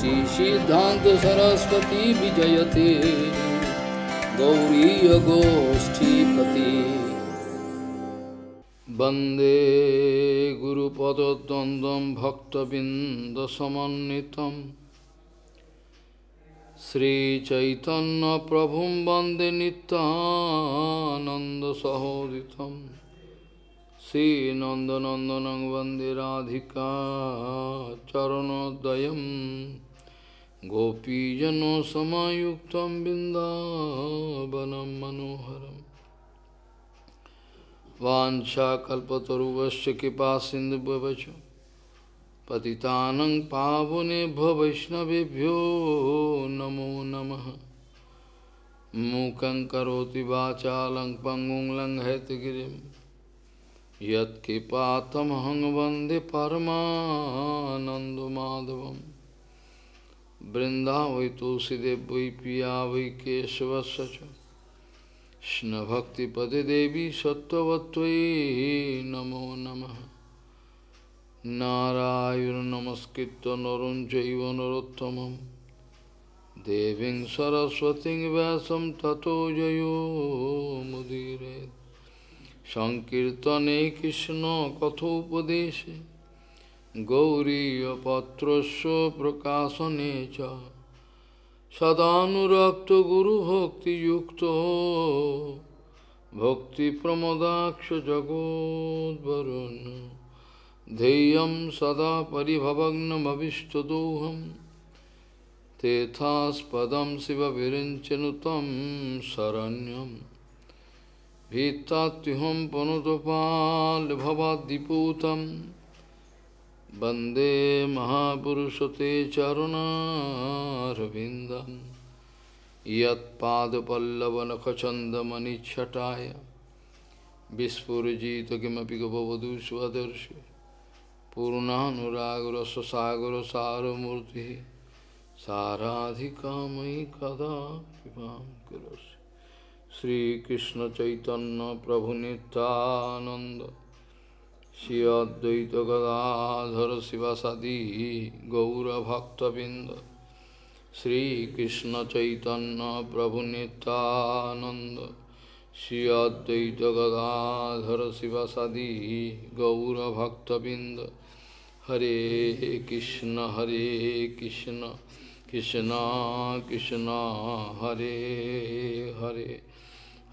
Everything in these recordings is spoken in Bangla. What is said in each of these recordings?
Shri Siddhanta Saraswati Vijayate Gauriya Goshtipati Bande Guru Pada Dandam Bhakta Binda Samanitam Sri Chaitanya Prabhum Bande Nityananda Sahoditam Sri Nandanandanang Vande Radhika Charanodayam Gopijano Samayuktam Bindavanam Manoharam Vancha Kalpataruvasya Kipa Sindhu Bhavacha Patitanang Pavunebhyo Vaishnavebhyo Namo Namaha Mukhaṁ Karoti Vācālaṁ Pangung Langhetagirim Yat Kipatamahang Vande Paramananda Madhavam Vrindavai Tulsidev Vai Piya Vai Kesavasya Shna Bhakti Pade Devi Sattvatvai Namo Namaha Narayana Namaskritta Naram Jaiva Narottamam Deving Saraswati Vyasam Tato Jayo Mudire Sankirtane Krishna Kathopadeshe Gauriya Patrasya Prakasanecha Sadhanurakta Guru Bhakti Yukta Bhakti Pramodaksha Jagod Varuna Deyam Sada Paribhavagnam Avishtadoham Tethas Padam Siva Virinchanutam Saranyam Vitatyham Panutapal Bhavadiputam Bande Mahapurushate Charuna Ravindam Yat Padapallavanakachanda Manichataya Vispurjita Kimapi Gopavadu Svadarshi Purnanuragara Sasagara Saramurti Saradhikamai Kada Pipam Kuras Sri Krishna Chaitanya Prabhu Nityananda Shri Advaita Gadadhara Sivasadi Gaura Bhakta Binda Sri Krishna Chaitanya Prabhu Nityananda Shri Advaita Gadadhara Sivasadi Gaura Bhakta Binda Hare Krishna Krishna Krishna Hare Hare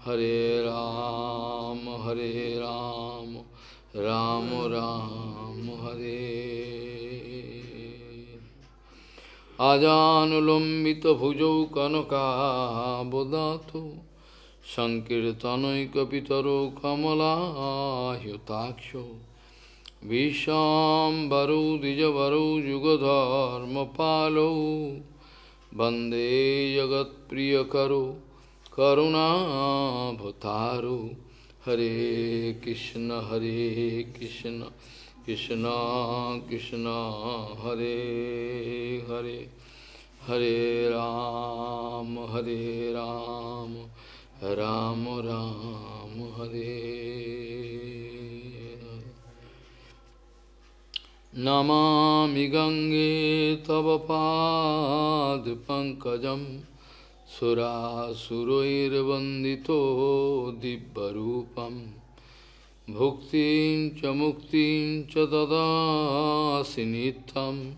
Hare Ram Ram Ram Hare Ajanulambita Bhujau Kanaka Bodhato Sankirtanai Kapitaro Kamala Yutaksho Vishambaro Dijavaro Jugadharma Palo Bande Jagat Priyakaro Karuna Bhataro Hare Krishna Krishna Krishna Hare Hare Hare Ram Ram Ram Hare Namami Gange Tava Pad Pankajam Surasuroir Vandito Dibbarupam Bhuktin cha Muktin cha Dada Sinitam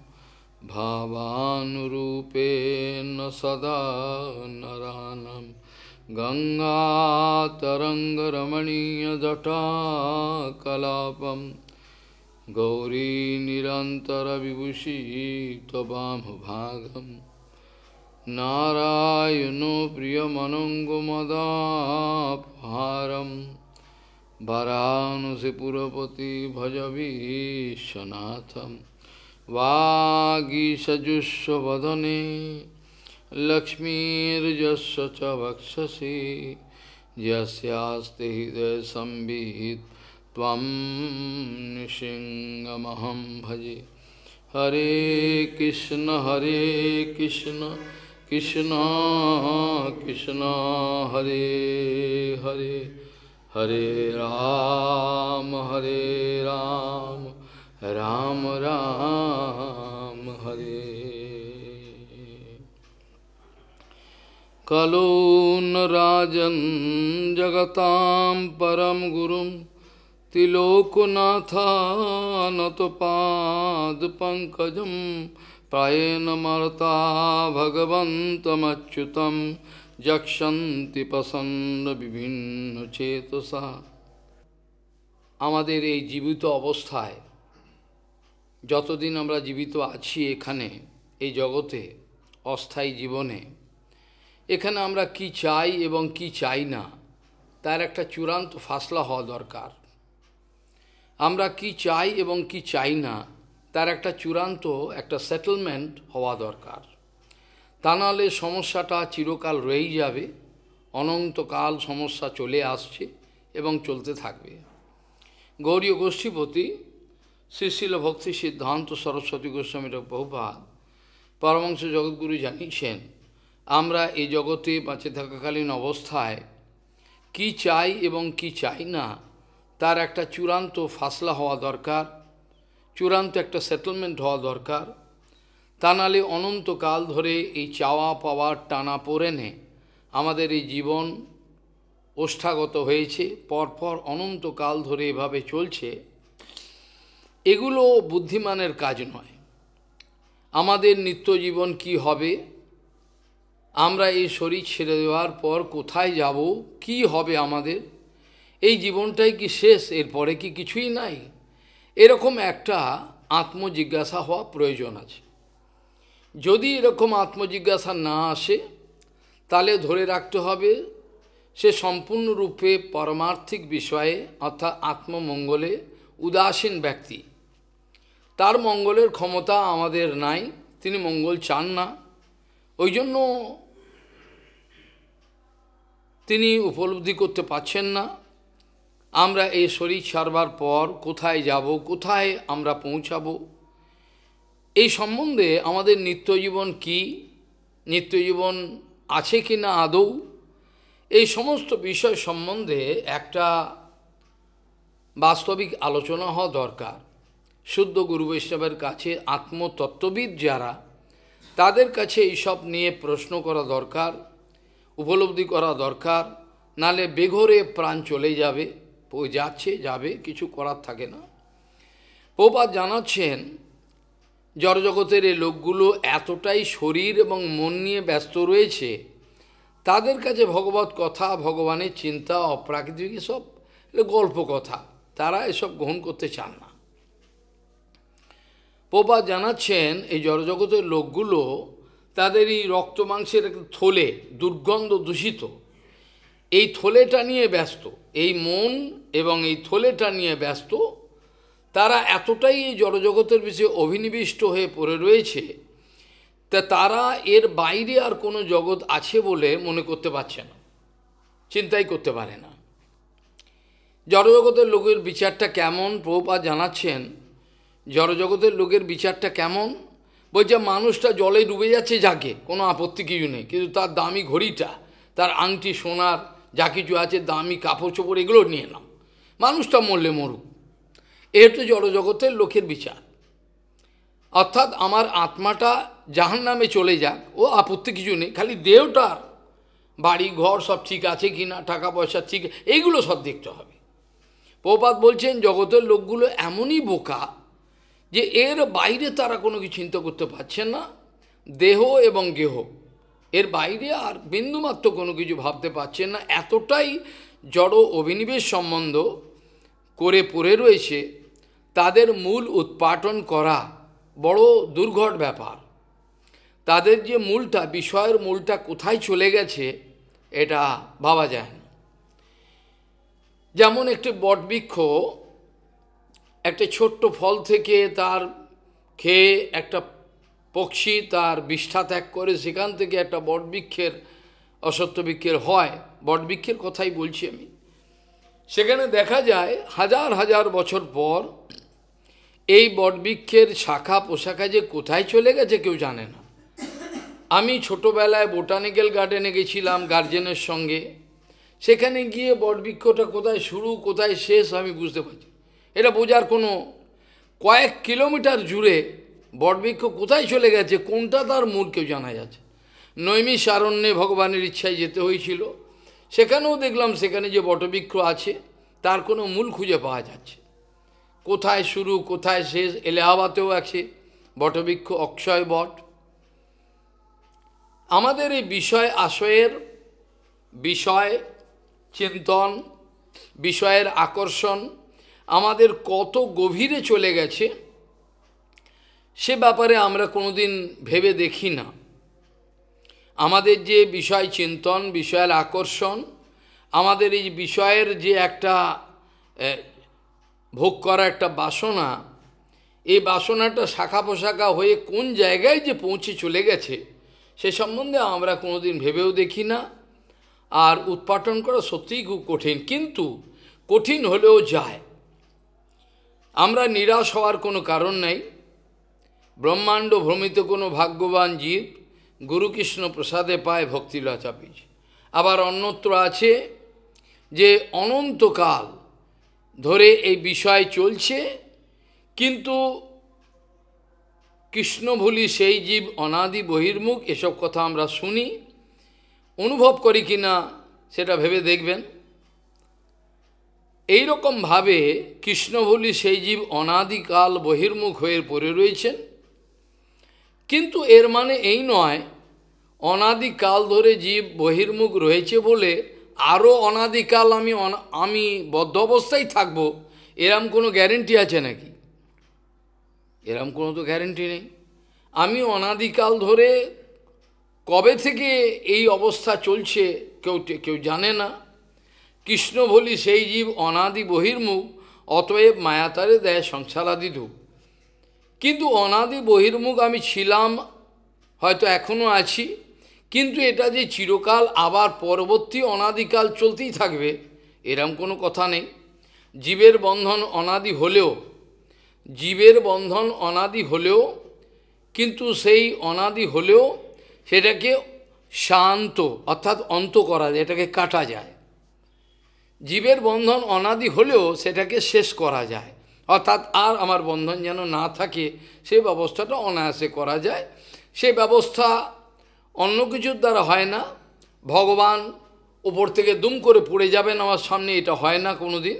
Bhavanurupena Sada Naranam Ganga Tarangaramaniya Jata Kalapam Gauri Nirantara Vibhushi Tabam Bhagam Narayano Priyamanango Madhaparam Varanasi Purapati Bhajavi Shanatham Vagisajusha Vadane Lakshmir Jasya Vakshasi Jasyaste Hidaya Sambhit Tvam Nishingamaham Bhaje Hare Krishna Krishna Krishna Hare Hare Hare Ram Ram Ram Hare कलो न राजन् जगतां परम गुरुं त्रिलोकनाथानतपादपङ्कजं प्रायेण मर्ता भगवन्तमच्युतं যক্ষন্তি প্রসন্ন বিভিন্ন চেতসা। আমাদের এই জীবিত অবস্থায় যতদিন আমরা জীবিত আছি এখানে এই জগতে অস্থায়ী জীবনে, এখানে আমরা কি চাই এবং কি চাই না তার একটা চূড়ান্ত ফাসলা হওয়া দরকার। আমরা কি চাই এবং কি চাই না তার একটা চূড়ান্ত একটা সেটেলমেন্ট হওয়া দরকার। তা নাহলে সমস্যাটা চিরকাল রয়েই যাবে, অনন্তকাল সমস্যা চলে আসছে এবং চলতে থাকবে। গৌড়ীয় গোষ্ঠীপতি শ্রী শিল ভক্তি সিদ্ধান্ত সরস্বতী গোস্বামীর প্রভুপাদ পরমহংস জগৎগুরু জানিয়েছেন, আমরা এই জগতে বাঁচে থাকাকালীন অবস্থায় কি চাই এবং কি চাই না তার একটা চূড়ান্ত ফাসলা হওয়া দরকার, চূড়ান্ত একটা সেটেলমেন্ট হওয়া দরকার। তা নাহলে অনন্তকাল ধরে এই চাওয়া পাওয়ার টানা পড়েনে আমাদের এই জীবন ওষ্ঠাগত হয়েছে, পরপর অনন্তকাল ধরে এভাবে চলছে। এগুলো বুদ্ধিমানের কাজ নয়। আমাদের নিত্য জীবন কি হবে, আমরা এই শরীর ছেড়ে দেওয়ার পর কোথায় যাব, কি হবে আমাদের, এই জীবনটাই কি শেষ, এরপরে কি কিছুই নাই, এরকম একটা আত্মজিজ্ঞাসা হওয়া প্রয়োজন আছে। যদি এরকম আত্মজিজ্ঞাসা না আসে তাহলে ধরে রাখতে হবে সে সম্পূর্ণরূপে পারমার্থিক বিষয়ে অর্থাৎ আত্মমঙ্গলে উদাসীন ব্যক্তি। তার মঙ্গলের ক্ষমতা আমাদের নাই, তিনি মঙ্গল চান না, ওই জন্য তিনি উপলব্ধি করতে পারছেন না আমরা এই শরীর ছাড়বার পর কোথায় যাব, কোথায় আমরা পৌঁছাবো। এই সম্বন্ধে আমাদের নিত্যজীবন কি, নিত্যজীবন আছে কি না আদৌ, এই সমস্ত বিষয় সম্বন্ধে একটা বাস্তবিক আলোচনা হওয়া দরকার। শুদ্ধ গুরু বৈষ্ণবের কাছে আত্মতত্ত্ববিদ যারা, তাদের কাছে এইসব নিয়ে প্রশ্ন করা দরকার, উপলব্ধি করা দরকার। নালে বেঘরে প্রাণ চলে যাবে, যাচ্ছে যাবে, কিছু করার থাকে না। প্রভুপাদ জানাচ্ছেন জড়জগতের এই লোকগুলো এতটাই শরীর এবং মন নিয়ে ব্যস্ত রয়েছে, তাদের কাছে ভগবত কথা, ভগবানের চিন্তা, অপ্রাকৃতিক এসব গল্প কথা, তারা এসব গ্রহণ করতে চান না। প্রভুপাদ জানাচ্ছেন এই জড়জগতের লোকগুলো তাদের এই রক্ত মাংসের থলে, দুর্গন্ধ দূষিত এই থলেটা নিয়ে ব্যস্ত, এই মন এবং এই থলেটা নিয়ে ব্যস্ত। তারা এতটাই এই জড়জগতের বিষয়ে অভিনিবিষ্ট হয়ে পড়ে রয়েছে, তা তারা এর বাইরে আর কোনো জগৎ আছে বলে মনে করতে পারছে না, চিন্তাই করতে পারে না। জড়জগতের লোকের বিচারটা কেমন প্রভুপাদ জানাচ্ছেন, জড়জগতের লোকের বিচারটা কেমন, বলছে মানুষটা জলে ডুবে যাচ্ছে যাকে, কোনো আপত্তি কিছু নেই, কিন্তু তার দামি ঘড়িটা, তার আংটি, সোনার যা কিছু আছে, দামি কাপড় চোপড়, এগুলো নিয়ে নাও, মানুষটা মরলে মরুক। এ তো জড়জগতের লোকের বিচার। অর্থাৎ আমার আত্মাটা জাহান্নামে চলে যাক, ও আপত্তি কিছু নেই, খালি দেহটার বাড়ি ঘর সব ঠিক আছে কি না, টাকা পয়সা ঠিক, এইগুলো সব দেখতে হবে। প্রভুপাদ বলছেন জগতের লোকগুলো এমনই বোকা যে এর বাইরে তারা কোনো কিছু চিন্তা করতে পারছেন না। দেহ এবং গেহ এর বাইরে আর বিন্দুমাত্র কোনো কিছু ভাবতে পারছেন না, এতটাই জড় অভিনিবেশ সম্বন্ধ করে পড়ে রয়েছে। তাদের মূল উৎপাটন করা বড় দুর্ঘট ব্যাপার। তাদের যে মূলটা, বিষয়ের মূলটা কোথায় চলে গেছে এটা ভাবা যায় না। যেমন একটি বটবৃক্ষ একটা ছোট্ট ফল থেকে তার খেয়ে একটা পক্ষী তার বিষ্ঠা ত্যাগ করে, সেখান থেকে একটা বটবৃক্ষের, অশ্বত্থ বৃক্ষের হয়, বটবৃক্ষের কথাই বলছি আমি। সেখানে দেখা যায় হাজার হাজার বছর পর এই বটবৃক্ষের শাখা পোশাখা যে কোথায় চলে গেছে কেউ জানে না। আমি ছোটোবেলায় বোটানিক্যাল গার্ডেনে গেছিলাম গার্জেনের সঙ্গে, সেখানে গিয়ে বটবৃক্ষটা কোথায় শুরু কোথায় শেষ আমি বুঝতে পারছি। এটা বোঝার কোনো, কয়েক কিলোমিটার জুড়ে বটবৃক্ষ কোথায় চলে গেছে, কোনটা তার মূল কেউ জানা যাচ্ছে। নৈমিষারণ্যে ভগবানের ইচ্ছায় যেতে হয়েছিল। সেখানেও দেখলাম সেখানে যে বটবৃক্ষ আছে তার কোনো মূল খুঁজে পাওয়া যাচ্ছে, কোথায় শুরু কোথায় শেষ। এলাহাবাদেও আছে বটবৃক্ষ, অক্ষয় বট। আমাদের এই বিষয় আশয়ের বিষয় চিন্তন, বিষয়ের আকর্ষণ আমাদের কত গভীরে চলে গেছে সে ব্যাপারে আমরা কোনোদিন ভেবে দেখি না। আমাদের যে বিষয় চিন্তন, বিষয়ের আকর্ষণ, আমাদের এই বিষয়ের যে একটা ভোগ করা একটা বাসনা, এই বাসনাটা শাখা প্রশাখা হয়ে কোন জায়গায় যে পৌঁছে চলে গেছে সে সম্বন্ধে আমরা কোনোদিন ভেবেও দেখি না। আর উৎপাটন করা সত্যিই খুব কঠিন, কিন্তু কঠিন হলেও যায়। আমরা নিরাশ হওয়ার কোনো কারণ নাই। ব্রহ্মাণ্ড ভ্রমিত কোনো ভাগ্যবান জীব গুরুকৃষ্ণ প্রসাদে পায় ভক্তিলতা বীজ। আবার অন্যত্র আছে যে অনন্তকাল ধরে এই বিষয় চলছে, কিন্তু কৃষ্ণভুলি সেই জীব অনাদি বহির্মুখ। এসব কথা আমরা শুনি, অনুভব করি কি না সেটা ভেবে দেখবেন। এই রকমভাবে কৃষ্ণভুলি সেই জীব অনাদিকাল বহির্মুখ হয়ে পড়ে রয়েছেন, কিন্তু এর মানে এই নয় অনাদিকাল ধরে জীব বহির্মুখ রয়েছে বলে আরও অনাদিকাল আমি বদ্ধ অবস্থায় থাকব, এরম কোনো গ্যারেন্টি আছে নাকি? এরম কোনো তো গ্যারেন্টি নেই। আমি অনাদিকাল ধরে কবে থেকে এই অবস্থা চলছে কেউ জানে না। কৃষ্ণ বলি সেই জীব অনাদি বহির্মুখ, অতএব মায়াতারে দেয় সংসারাদি ধূপ। কিন্তু অনাদি বহির্মুখ আমি ছিলাম, হয়তো এখনও আছি, কিন্তু এটা যে চিরকাল আবার পরবর্তী অনাদিকাল চলতেই থাকবে এরম কোনো কথা নেই। জীবের বন্ধন অনাদি হলেও কিন্তু সেই অনাদি হলেও সেটাকে শান্ত অর্থাৎ অন্ত করা যায়, এটাকে কাটা যায়। জীবের বন্ধন অনাদি হলেও সেটাকে শেষ করা যায়, অর্থাৎ আর আমার বন্ধন যেন না থাকে সেই ব্যবস্থাটা অনায়াসে করা যায়। সেই ব্যবস্থা অন্য কিছুর দ্বারা হয় না। ভগবান উপর থেকে দুম করে পড়ে যাবেন আমার সামনে, এটা হয় না কোনো দিন।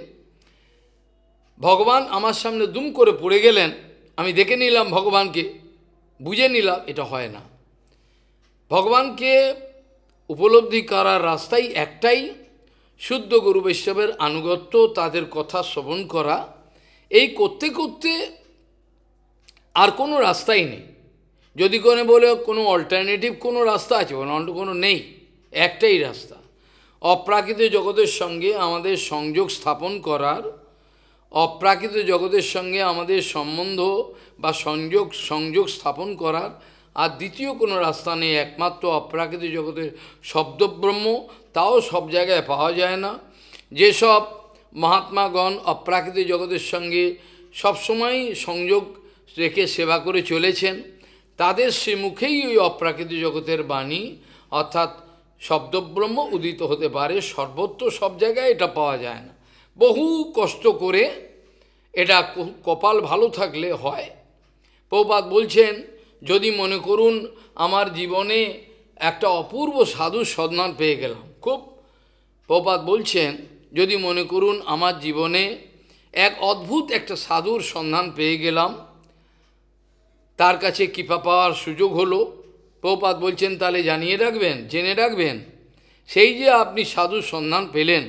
ভগবান আমার সামনে দুম করে পড়ে গেলেন, আমি দেখে নিলাম ভগবানকে, বুঝে নিলাম, এটা হয় না। ভগবানকে উপলব্ধি করার রাস্তাই একটাই, শুদ্ধ গুরু বৈষ্ণবের আনুগত্য, তাদের কথা শ্রবণ করা। এই করতে করতে আর কোনো রাস্তাই নেই। যদি কোনো বলে কোনো অল্টারনেটিভ কোনো রাস্তা আছে, কোনো নেই, একটাই রাস্তা। অপ্রাকৃত জগতের সঙ্গে আমাদের সংযোগ স্থাপন করার, অপ্রাকৃত জগতের সঙ্গে আমাদের সম্বন্ধ বা সংযোগ স্থাপন করার আর দ্বিতীয় কোনো রাস্তা নেই। একমাত্র অপ্রাকৃত জগতের শব্দব্রহ্ম, তাও সব জায়গায় পাওয়া যায় না। যেসব মহাত্মাগণ অপ্রাকৃত জগতের সঙ্গে সবসময় সংযোগ রেখে সেবা করে চলেছেন, তাদের সে মুখেই ওই অপ্রাকৃত জগতের বাণী অর্থাৎ শব্দব্রহ্ম উদিত হতে পারে। সর্বত্র সব জায়গায় এটা পাওয়া যায় না, বহু কষ্ট করে এটা কপাল ভালো থাকলে হয়। প্রভুপাদ বলছেন, যদি মনে করুন আমার জীবনে একটা অপূর্ব সাধুর সন্ধান পেয়ে গেলাম, খুব প্রভুপাদ বলছেন যদি মনে করুন আমার জীবনে এক অদ্ভুত একটা সাধুর সন্ধান পেয়ে গেলাম, তার কাছে কৃপা পাওয়ার সুযোগ হলো, প্রভুপাদ বলছেন তাহলে জানিয়ে রাখবেন, জেনে রাখবেন, সেই যে আপনি সাধুর সন্ধান পেলেন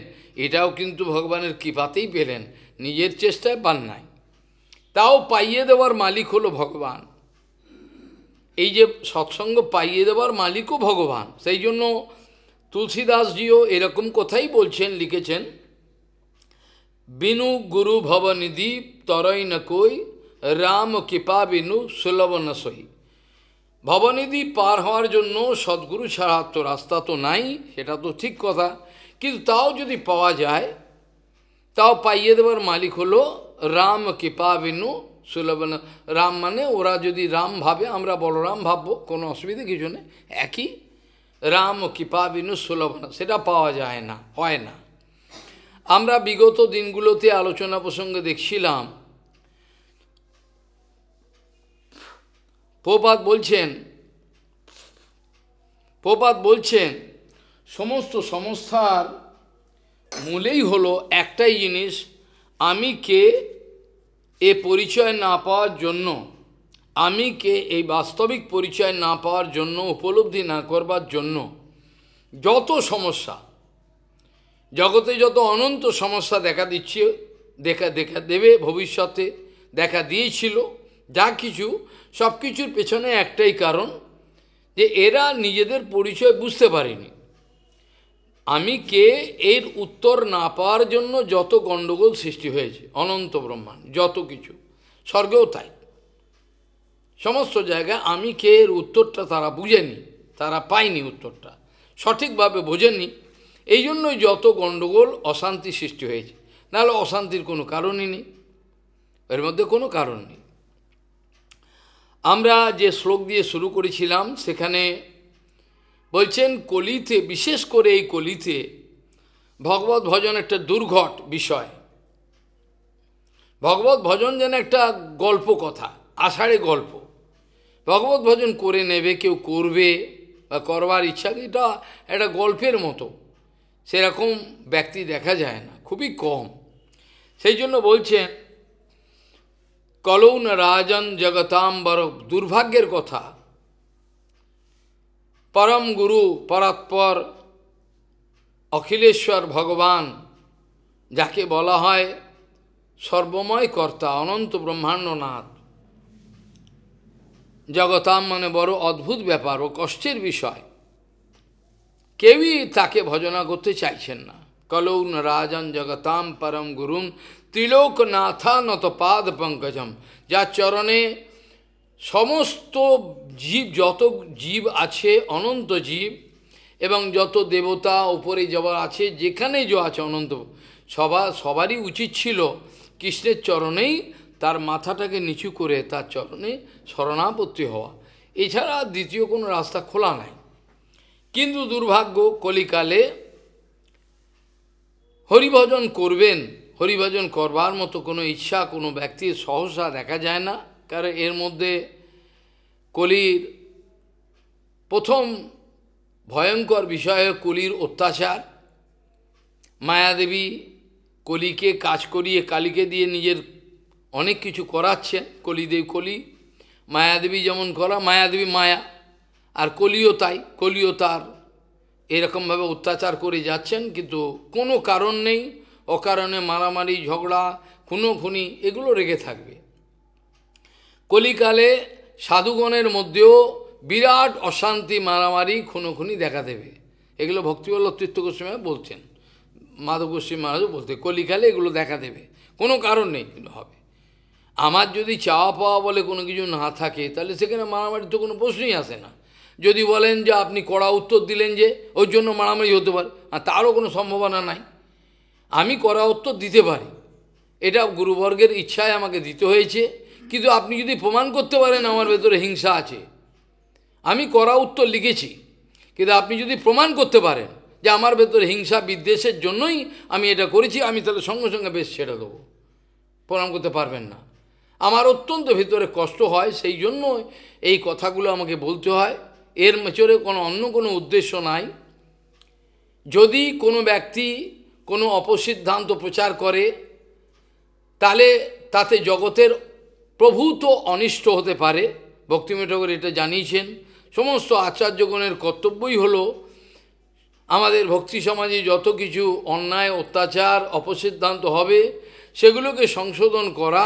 এটাও কিন্তু ভগবানের কৃপাতেই পেলেন, নিজের চেষ্টায় পান নাই। তাও পাইয়ে দেওয়ার মালিক হলো ভগবান। এই যে সৎসঙ্গ পাইয়ে দেওয়ার মালিকও ভগবান। সেই জন্য তুলসীদাসজিও এরকম কথাই বলছেন, লিখেছেন, বিনু গুরু ভবনিধি তরই ন কই, রাম কৃপা বিনু সুলভ ন সহি। ভবনিধি পার হওয়ার জন্য সদ্গুরু ছাড়া তো রাস্তা তো নাই, সেটা তো ঠিক কথা, কিন্তু তাও যদি পাওয়া যায়, তাও পাইয়ে দেওয়ার মালিক হলো রাম কৃপা বিনু সুলভ ন। রাম মানে ওরা যদি রাম ভাবে, আমরা বলরাম ভাববো, কোনো অসুবিধা কিছু নেই, একই। রাম কৃপা বিনু সুলভ ন, সেটা পাওয়া যায় না, হয় না। আমরা বিগত দিনগুলোতে আলোচনা প্রসঙ্গে দেখছিলাম, প্রভুপাদ বলছেন প্রপাত বলছেন সমস্ত সমস্যার মূলেই হলো একটাই জিনিস, আমি কে এ পরিচয় না পাওয়ার জন্য, আমি কে এই বাস্তবিক পরিচয় না পাওয়ার জন্য, উপলব্ধি না করবার জন্য যত সমস্যা জগতে, যত অনন্ত সমস্যা দেখা দিচ্ছে, দেখা দেবে, ভবিষ্যতে দেখা দিয়েছিল, যা কিছু সব কিছুর পেছনে একটাই কারণ, যে এরা নিজেদের পরিচয় বুঝতে পারেনি। আমি কে এর উত্তর না পাওয়ার জন্য যত গণ্ডগোল সৃষ্টি হয়েছে, অনন্ত ব্রহ্মাণ্ড যত কিছু, স্বর্গেও তাই, সমস্ত জায়গায় আমি কে এর উত্তরটা তারা বুঝেনি, তারা পায়নি উত্তরটা, সঠিকভাবে বোঝেনি, এই জন্যই যত গণ্ডগোল অশান্তি সৃষ্টি হয়েছে। নাহলে অশান্তির কোনো কারণই নেই, এর মধ্যে কোনো কারণ নেই। আমরা যে শ্লোক দিয়ে শুরু করেছিলাম সেখানে বলছেন কলিতে, বিশেষ করে এই কলিতে ভগবত ভজন একটা দুর্ঘট বিষয়। ভগবত ভজন যেন একটা গল্প কথা, আষাঢ়ে গল্প। ভগবত ভজন করে নেবে, কেউ করবে বা করবার ইচ্ছা, এটা একটা গল্পের মতো, সেরকম ব্যক্তি দেখা যায় না, খুবই কম। সেই জন্য বলছেন কলৌ না রাজন জগতাম্বর, দুর্ভাগ্যের কথা। পরম গুরু পরাৎপর অখিলেশ্বর ভগবান, যাকে বলা হয় সর্বময় কর্তা, অনন্ত ব্রহ্মাণ্ডনাথ, জগতাম মানে বড় অদ্ভুত ব্যাপার ও কষ্টের বিষয়, কেউই তাকে ভজনা করতে চাইছেন না। কলৌ ন রাজন জগতাম পরম গুরুম ত্রিলোকনাথা নত পাদ পঙ্কজম, যার চরণে সমস্ত জীব, যত জীব আছে, অনন্ত জীব এবং যত দেবতা উপরে যাওয়া আছে, যেখানে যে আছে অনন্ত, সবারই উচিত ছিল কৃষ্ণের চরণেই তার মাথাটাকে নিচু করে তার চরণে শরণাপত্তি হওয়া, এছাড়া দ্বিতীয় কোনো রাস্তা খোলা নাই। কিন্তু দুর্ভাগ্য, কলিকালে হরিভজন করবেন, হরিভজন করবার মতো কোনো ইচ্ছা কোনো ব্যক্তির সহসা দেখা যায় না। কারণ এর মধ্যে কলির প্রথম ভয়ঙ্কর বিষয় কলির অত্যাচার। মায়াদেবী কলিকে কাজ করিয়ে, কালীকে দিয়ে নিজের অনেক কিছু করাচ্ছেন। কলি মায়াদেবী যেমন করা, মায়াদেবী মায়া, আর কলিও তাই, কলিও তার এরকমভাবে অত্যাচার করে যাচ্ছেন, কিন্তু কোনো কারণ নেই, অকারণে মারামারি, ঝগড়া, খুনোখুনি এগুলো রেগে থাকবে। কলিকালে সাধুগণের মধ্যেও বিরাট অশান্তি, মারামারি, খুনোখুনি দেখা দেবে। এগুলো ভক্তিবল্লভ তীর্থ গোস্বামী বলছেন, মাধব গোস্বামী মহারাজও বলতে, কলিকালে এগুলো দেখা দেবে, কোনো কারণ নেই, কিন্তু হবে। আমার যদি চাওয়া পাওয়া বলে কোনো কিছু না থাকে, তাহলে সেখানে মারামারি তো কোনো প্রশ্নই আসে না। যদি বলেন যে আপনি কড়া উত্তর দিলেন যে ওর জন্য মারামারি হতে পারে, আর তারও কোনো সম্ভাবনা নাই। আমি কড়া উত্তর দিতে পারি, এটা গুরুবর্গের ইচ্ছায় আমাকে দিতে হয়েছে, কিন্তু আপনি যদি প্রমাণ করতে পারেন আমার ভেতরে হিংসা আছে, আমি কড়া উত্তর লিখেছি, কিন্তু আপনি যদি প্রমাণ করতে পারেন যে আমার ভেতরে হিংসা বিদ্বেষের জন্যই আমি এটা করেছি, আমি তাহলে সঙ্গে সঙ্গে বেশ ছেড়ে দেবো। প্রমাণ করতে পারবেন না। আমার অত্যন্ত ভিতরে কষ্ট হয়, সেই জন্য এই কথাগুলো আমাকে বলতে হয়। এর মেচরে অন্য কোনো উদ্দেশ্য নাই। যদি কোনো ব্যক্তি কোনো অপসিদ্ধান্ত প্রচার করে, তাহলে তাতে জগতের প্রভূত অনিষ্ট হতে পারে। ভক্তিময় ঠাকুর এটা জানিয়েছেন। সমস্ত আচার্যগণের কর্তব্যই হলো আমাদের ভক্তি সমাজে যত কিছু অন্যায়, অত্যাচার, অপসিদ্ধান্ত হবে, সেগুলোকে সংশোধন করা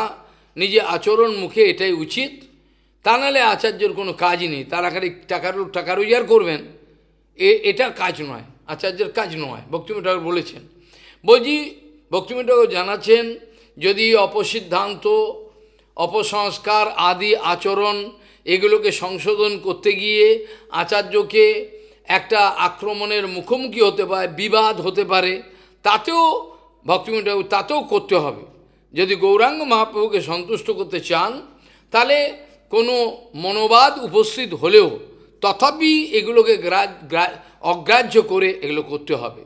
নিজে আচরণ মুখে, এটাই উচিত। তা নাহলে আচার্যের কোনো কাজই নেই। তারা খালি টাকা রোজগার করবেন, এটা কাজ নয়, আচার্যের কাজ নয়। ভক্তিময় ঠাকুর বলেছেন। বলছি, ভক্তিময় ঠাকুর জানাচ্ছেন, যদি অপসিদ্ধান্ত, অপসংস্কার আদি আচরণ এগুলোকে সংশোধন করতে গিয়ে আচার্যকে একটা আক্রমণের মুখোমুখি হতে পারে, বিবাদ হতে পারে, তাতেও ভক্তিময় ঠাকুর তাতেও করতে হবে। যদি গৌরাঙ্গ মহাপ্রভুকে সন্তুষ্ট করতে চান, তাহলে কোনো মনোবাদ উপস্থিত হলেও তথাপি এগুলোকে অগ্রাহ্য করে এগুলো করতে হবে।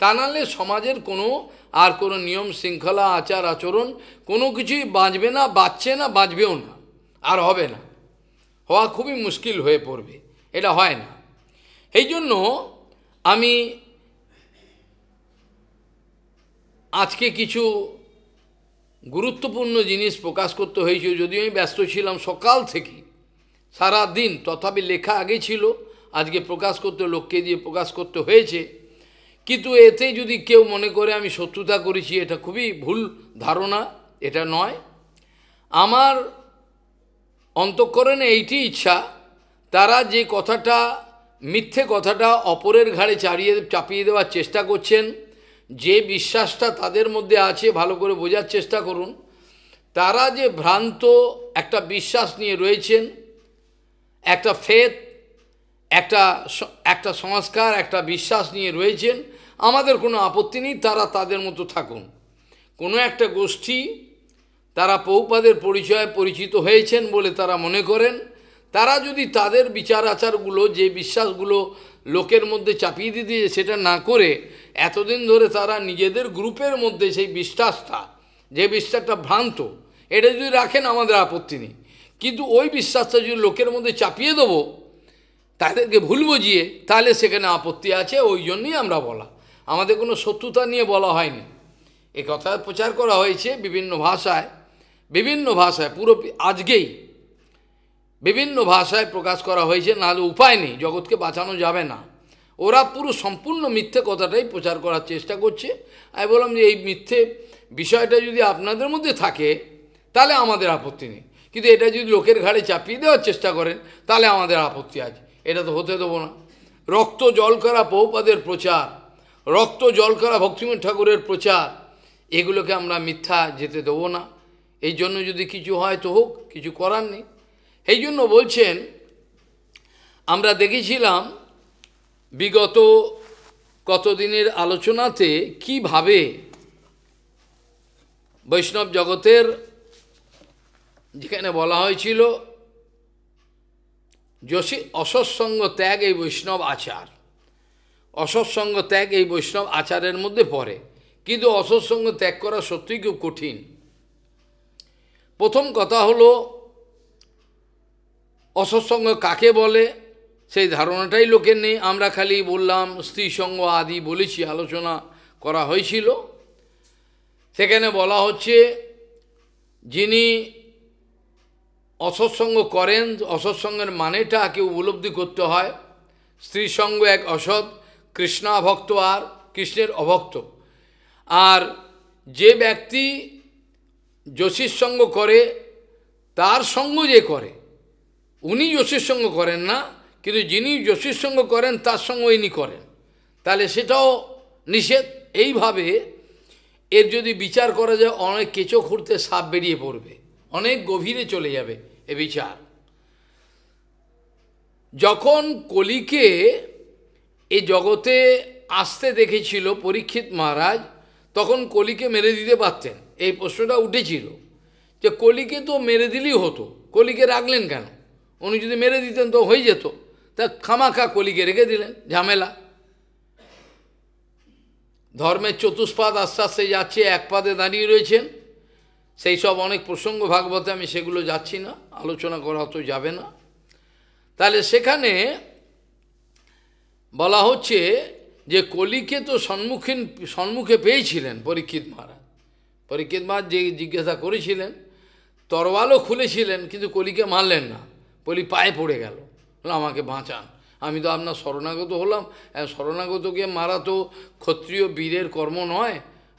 তা নাহলে সমাজের কোনো নিয়ম শৃঙ্খলা, আচার আচরণ কোনো কিছুই বাঁচবে না, বাঁচছে না, বাঁচবেও না, আর হবে না, হওয়া খুবই মুশকিল হয়ে পড়বে। এটা হয় না। এই জন্য আমি আজকে কিছু গুরুত্বপূর্ণ জিনিস প্রকাশ করতে হয়েছিল, যদিও আমি ব্যস্ত ছিলাম সকাল থেকে সারা দিন, তথাপি লেখা আগে ছিল, আজকে প্রকাশ করতে লোককে দিয়ে প্রকাশ করতে হয়েছে। কিন্তু এতে যদি কেউ মনে করে আমি শত্রুতা করেছি, এটা খুবই ভুল ধারণা, এটা নয়। আমার অন্তঃকরণে এইটি ইচ্ছা, তারা যে কথাটা মিথ্যে কথাটা অপরের ঘাড়ে চাপিয়ে দেওয়ার চেষ্টা করছেন, যে বিশ্বাসটা তাদের মধ্যে আছে ভালো করে বোঝার চেষ্টা করুন। তারা যে ভ্রান্ত একটা বিশ্বাস নিয়ে রয়েছেন, একটা ফেথ, একটা সংস্কার, একটা বিশ্বাস নিয়ে রয়েছেন, আমাদের কোনো আপত্তি নেই, তারা তাদের মতো থাকুন। কোনো একটা গোষ্ঠী তারা প্রভুপাদের পরিচয়ে পরিচিত হয়েছেন বলে তারা মনে করেন, তারা যদি তাদের বিচার আচারগুলো, যে বিশ্বাসগুলো লোকের মধ্যে চাপিয়ে দিতে সেটা না করে, এতদিন ধরে তারা নিজেদের গ্রুপের মধ্যে সেই বিশ্বাসটা, যে বিশ্বাসটা ভ্রান্ত, এটা যদি রাখেন আমাদের আপত্তি নেই। কিন্তু ওই বিশ্বাসটা যদি লোকের মধ্যে চাপিয়ে দেবো, তাদেরকে ভুল বুঝিয়ে, তাহলে সেখানে আপত্তি আছে। ওই জন্যই আমরা বলা, আমাদের কোনো শত্রুতা নিয়ে বলা হয়নি। এ কথা প্রচার করা হয়েছে বিভিন্ন ভাষায় পুরো আজকেই বিভিন্ন ভাষায় প্রকাশ করা হয়েছে, নাহলে উপায় নেই, জগৎকে বাঁচানো যাবে না। ওরা পুরো সম্পূর্ণ মিথ্যে কথাটাই প্রচার করার চেষ্টা করছে। আমি বললাম যে এই মিথ্যে বিষয়টা যদি আপনাদের মধ্যে থাকে তাহলে আমাদের আপত্তি নেই, কিন্তু এটা যদি লোকের ঘাড়ে চাপিয়ে দেওয়ার চেষ্টা করেন তাহলে আমাদের আপত্তি আছে। এটা তো হতে দেবো না। রক্ত জল করা প্রভুপাদের প্রচার, রক্ত জল করা ভক্তিমোহন ঠাকুরের প্রচার, এগুলোকে আমরা মিথ্যা যেতে দেবো না। এই জন্য যদি কিছু হয় তো হোক, কিছু করার নেই। এই জন্য বলছেন, আমরা দেখেছিলাম বিগত কতদিনের আলোচনাতে কিভাবে বৈষ্ণব জগতের, যেখানে বলা হয়েছিল অসৎসঙ্গ ত্যাগ এই বৈষ্ণব আচার, অসৎসঙ্গ ত্যাগ এই বৈষ্ণব আচারের মধ্যে পড়ে, কিন্তু অসৎসঙ্গ ত্যাগ করা সত্যিই খুব কঠিন। প্রথম কথা হলো, অসৎসঙ্গ কাকে বলে সেই ধারণাটাই লোকের নেই। আমরা খালি বললাম স্ত্রীসঙ্গ আদি বলেছি, আলোচনা করা হয়েছিল। সেখানে বলা হচ্ছে যিনি অসৎসঙ্গ করেন, অসৎসঙ্গের মানেটা কেউ উপলব্ধি করতে হয়। স্ত্রীসঙ্গ এক অসৎ, কৃষ্ণাভক্ত আর কৃষ্ণের অভক্ত। আর যে ব্যক্তি যোশীর সঙ্গ করে, তার সঙ্গ যে করে, উনি যোশীর সঙ্গ করেন না, কিন্তু যিনি যোশীর সঙ্গ করেন তার সঙ্গ ইনি করেন, তাহলে সেটাও নিষেধ। এইভাবে এর যদি বিচার করা যায়, অনেক কেঁচো খুঁড়তে সাপ বেরিয়ে পড়বে, অনেক গভীরে চলে যাবে এ বিচার। যখন কলিকে এই জগতে আসতে দেখেছিল পরীক্ষিত মহারাজ, তখন কলিকে মেরে দিতে পারতেন। এই প্রশ্নটা উঠেছিল যে কলিকে তো মেরে দিলেই হতো, কলিকে রাখলেন কেন? উনি যদি মেরে দিতেন তো হয়ে যেত, তা খামাখা কলিকে রেখে দিলেন, ঝামেলা। ধর্মের চতুষ্পাদ আস্তে আস্তে যাচ্ছে, এক পাদে দাঁড়িয়ে রয়েছেন। সেই সব অনেক প্রসঙ্গ ভাগবতে, আমি সেগুলো যাচ্ছি না, আলোচনা করা তো যাবে না। তাহলে সেখানে বলা হচ্ছে যে কলিকে তো সম্মুখে পেয়েছিলেন পরীক্ষিত মহারাজ। পরীক্ষিত মহারাজ যে জিজ্ঞাসা করেছিলেন, তরবালও খুলেছিলেন, কিন্তু কলিকে মারলেন না। কলি পায়ে পড়ে গেল, আমাকে বাঁচান, আমি তো আপনার শরণাগত হলাম। শরণাগতকে মারা তো ক্ষত্রিয় বীরের কর্ম নয়,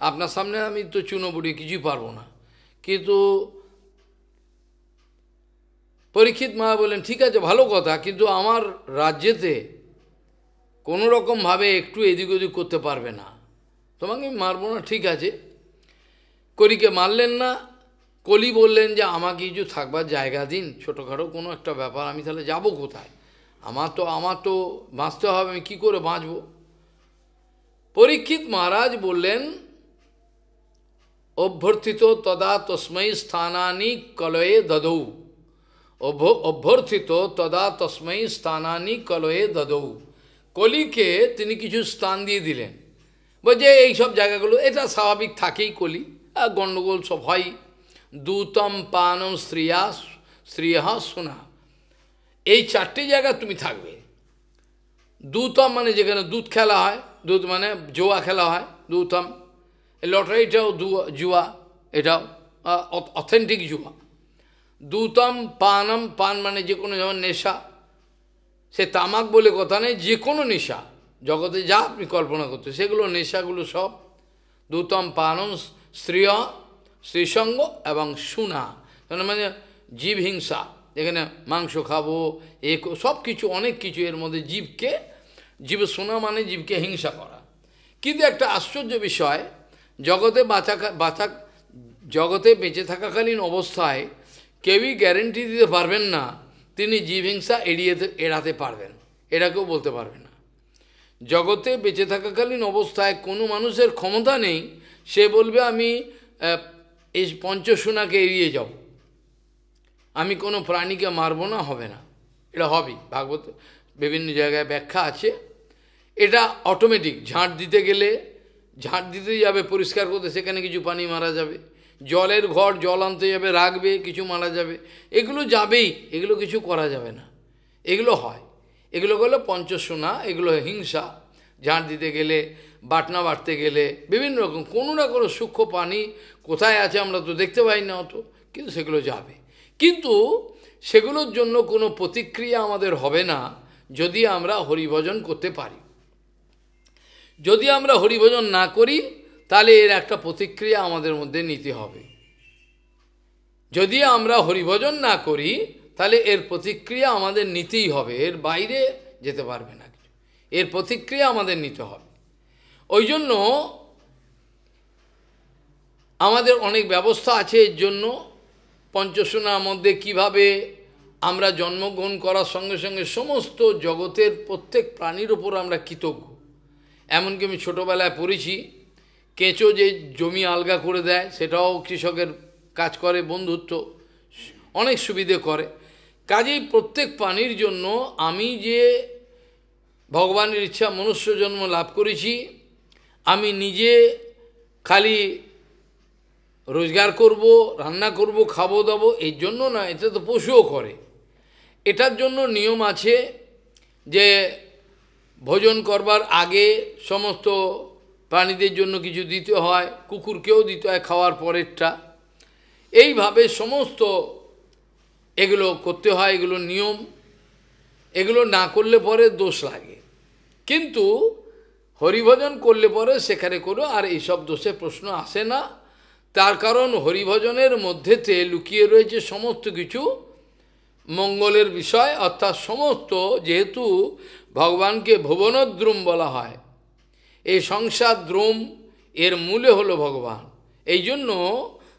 আপনার সামনে আমি তো চুনোপুটি কিছুই পারবো না। কিন্তু পরীক্ষিত মহারাজ বললেন, ঠিক আছে ভালো কথা, কিন্তু আমার রাজ্যেতে কোনো রকমভাবে একটু এদিক ওদিক করতে পারবে না, তোমাকে আমি মারবো না, ঠিক আছে। কলিকে মারলেন না। কলি বললেন যে আমাকে কিছু থাকবার জায়গা দিন, ছোটোখাটো কোনো একটা ব্যাপার, আমি তাহলে যাব কোথায়? আমার তো বাঁচতে হবে, আমি কী করে বাঁচব? পরীক্ষিত মহারাজ বললেন, অভ্যর্থিত তদা তস্মৈ স্থানানি কলয়ে দদৌ, অভ্যর্থিত তদা তস্মৈ স্থানানি কলয়ে দদৌ। কলিকে তিনি কিছু স্থান দিয়ে দিলেন, বলছে এইসব জায়গাগুলো, এটা স্বাভাবিক থাকেই, কলি আর গণ্ডগোল সব হয়। দূতম পানম স্ত্রিয়া শোনা, এই চারটে জায়গা তুমি থাকবে। দুতম মানে যেখানে দুধ খেলা হয়, দুধ মানে জুয়া খেলা হয়, দুতম। এই লটারিটাও জুয়া, এটাও অথেন্টিক জুয়া। দুতম পানম, পান মানে যে কোনো যেমন নেশা, সে তামাক বলে কথা নেই, যে কোনো নেশা জগতে যা আপনি কল্পনা করতে, সেগুলো নেশাগুলো সব। দুতম পানম স্ত্রিয়, স্ত্রীসঙ্গ এবং সুনা, মানে জীব হিংসা, এখানে মাংস খাবো, সব কিছু, অনেক কিছু এর মধ্যে জীব শোনা মানে জীবকে হিংসা করা। কিন্তু একটা আশ্চর্য বিষয়, জগতে বেঁচে থাকাকালীন অবস্থায় কেউই গ্যারেন্টি দিতে পারবেন না তিনি জীব হিংসা এড়াতে পারবেন, এটা কেউ বলতে পারবে না। জগতে বেঁচে থাকাকালীন অবস্থায় কোনো মানুষের ক্ষমতা নেই সে বলবে আমি এই পঞ্চসুনাকে এড়িয়ে যাব, আমি কোনো প্রাণীকে মারব না, হবে না। এটা হবে, ভাগবত বিভিন্ন জায়গায় ব্যাখ্যা আছে। এটা অটোমেটিক, ঝাঁট দিতে গেলে ঝাঁট দিতে যাবে পরিষ্কার করতে, সেখানে কিছু পানি মারা যাবে। জলের ঘর জল আনতে যাবে, রাখবে, কিছু মারা যাবে, এগুলো যাবেই, এগুলো কিছু করা যাবে না, এগুলো হয়। এগুলো হলো পঞ্চসুনা, এগুলো হিংসা। ঝাঁট দিতে গেলে, বাটনা বাটতে গেলে, বিভিন্ন রকম কোনো না কোনো সূক্ষ্ম পানি কোথায় আছে আমরা তো দেখতে পাই না অত, কিন্তু সেগুলো যাবে। কিন্তু সেগুলোর জন্য কোনো প্রতিক্রিয়া আমাদের হবে না যদি আমরা হরিভজন করতে পারি। যদি আমরা হরিভজন না করি তাহলে এর একটা প্রতিক্রিয়া আমাদের মধ্যে নিতে হবে। যদি আমরা হরিভজন না করি তাহলে এর প্রতিক্রিয়া আমাদের নিতেই হবে, এর বাইরে যেতে পারবে না, এর প্রতিক্রিয়া আমাদের নিতে হবে। ওই জন্য আমাদের অনেক ব্যবস্থা আছে এর জন্য। পঞ্চসুনার মধ্যে কিভাবে আমরা জন্মগ্রহণ করার সঙ্গে সঙ্গে সমস্ত জগতের প্রত্যেক প্রাণীর ওপর আমরা কৃতজ্ঞ। এমনকি আমি ছোটোবেলায় পড়েছি, কেঁচো যে জমি আলগা করে দেয় সেটাও কৃষকের কাজ করে, বন্ধুত্ব অনেক সুবিধে করে। কাজেই প্রত্যেক প্রাণীর জন্য আমি যে ভগবানের ইচ্ছা মনুষ্য জন্ম লাভ করেছি, আমি নিজে খালি রোজগার করব, রান্না করব, খাবো দাবো এর জন্য না, এটা তো পশুও করে। এটার জন্য নিয়ম আছে যে ভোজন করবার আগে সমস্ত প্রাণীদের জন্য কিছু দিতে হয়, কুকুরকেও দিতে হয় খাওয়ার পরেরটা। এইভাবে সমস্ত এগুলো করতে হয়, এগুলো নিয়ম। এগুলো না করলে পরে দোষ লাগে, কিন্তু হরিভজন করলে পরে সেখানে কোনো আর এইসব দোষের প্রশ্ন আসে না। তার কারণ হরিভজনের মধ্যেতে লুকিয়ে রয়েছে সমস্ত কিছু মঙ্গলের বিষয়, অর্থাৎ সমস্ত, যেহেতু ভগবানকে ভুবনদ্রুম বলা হয়, এই সংসার দ্রুম, এর মূলে হলো ভগবান। এই জন্য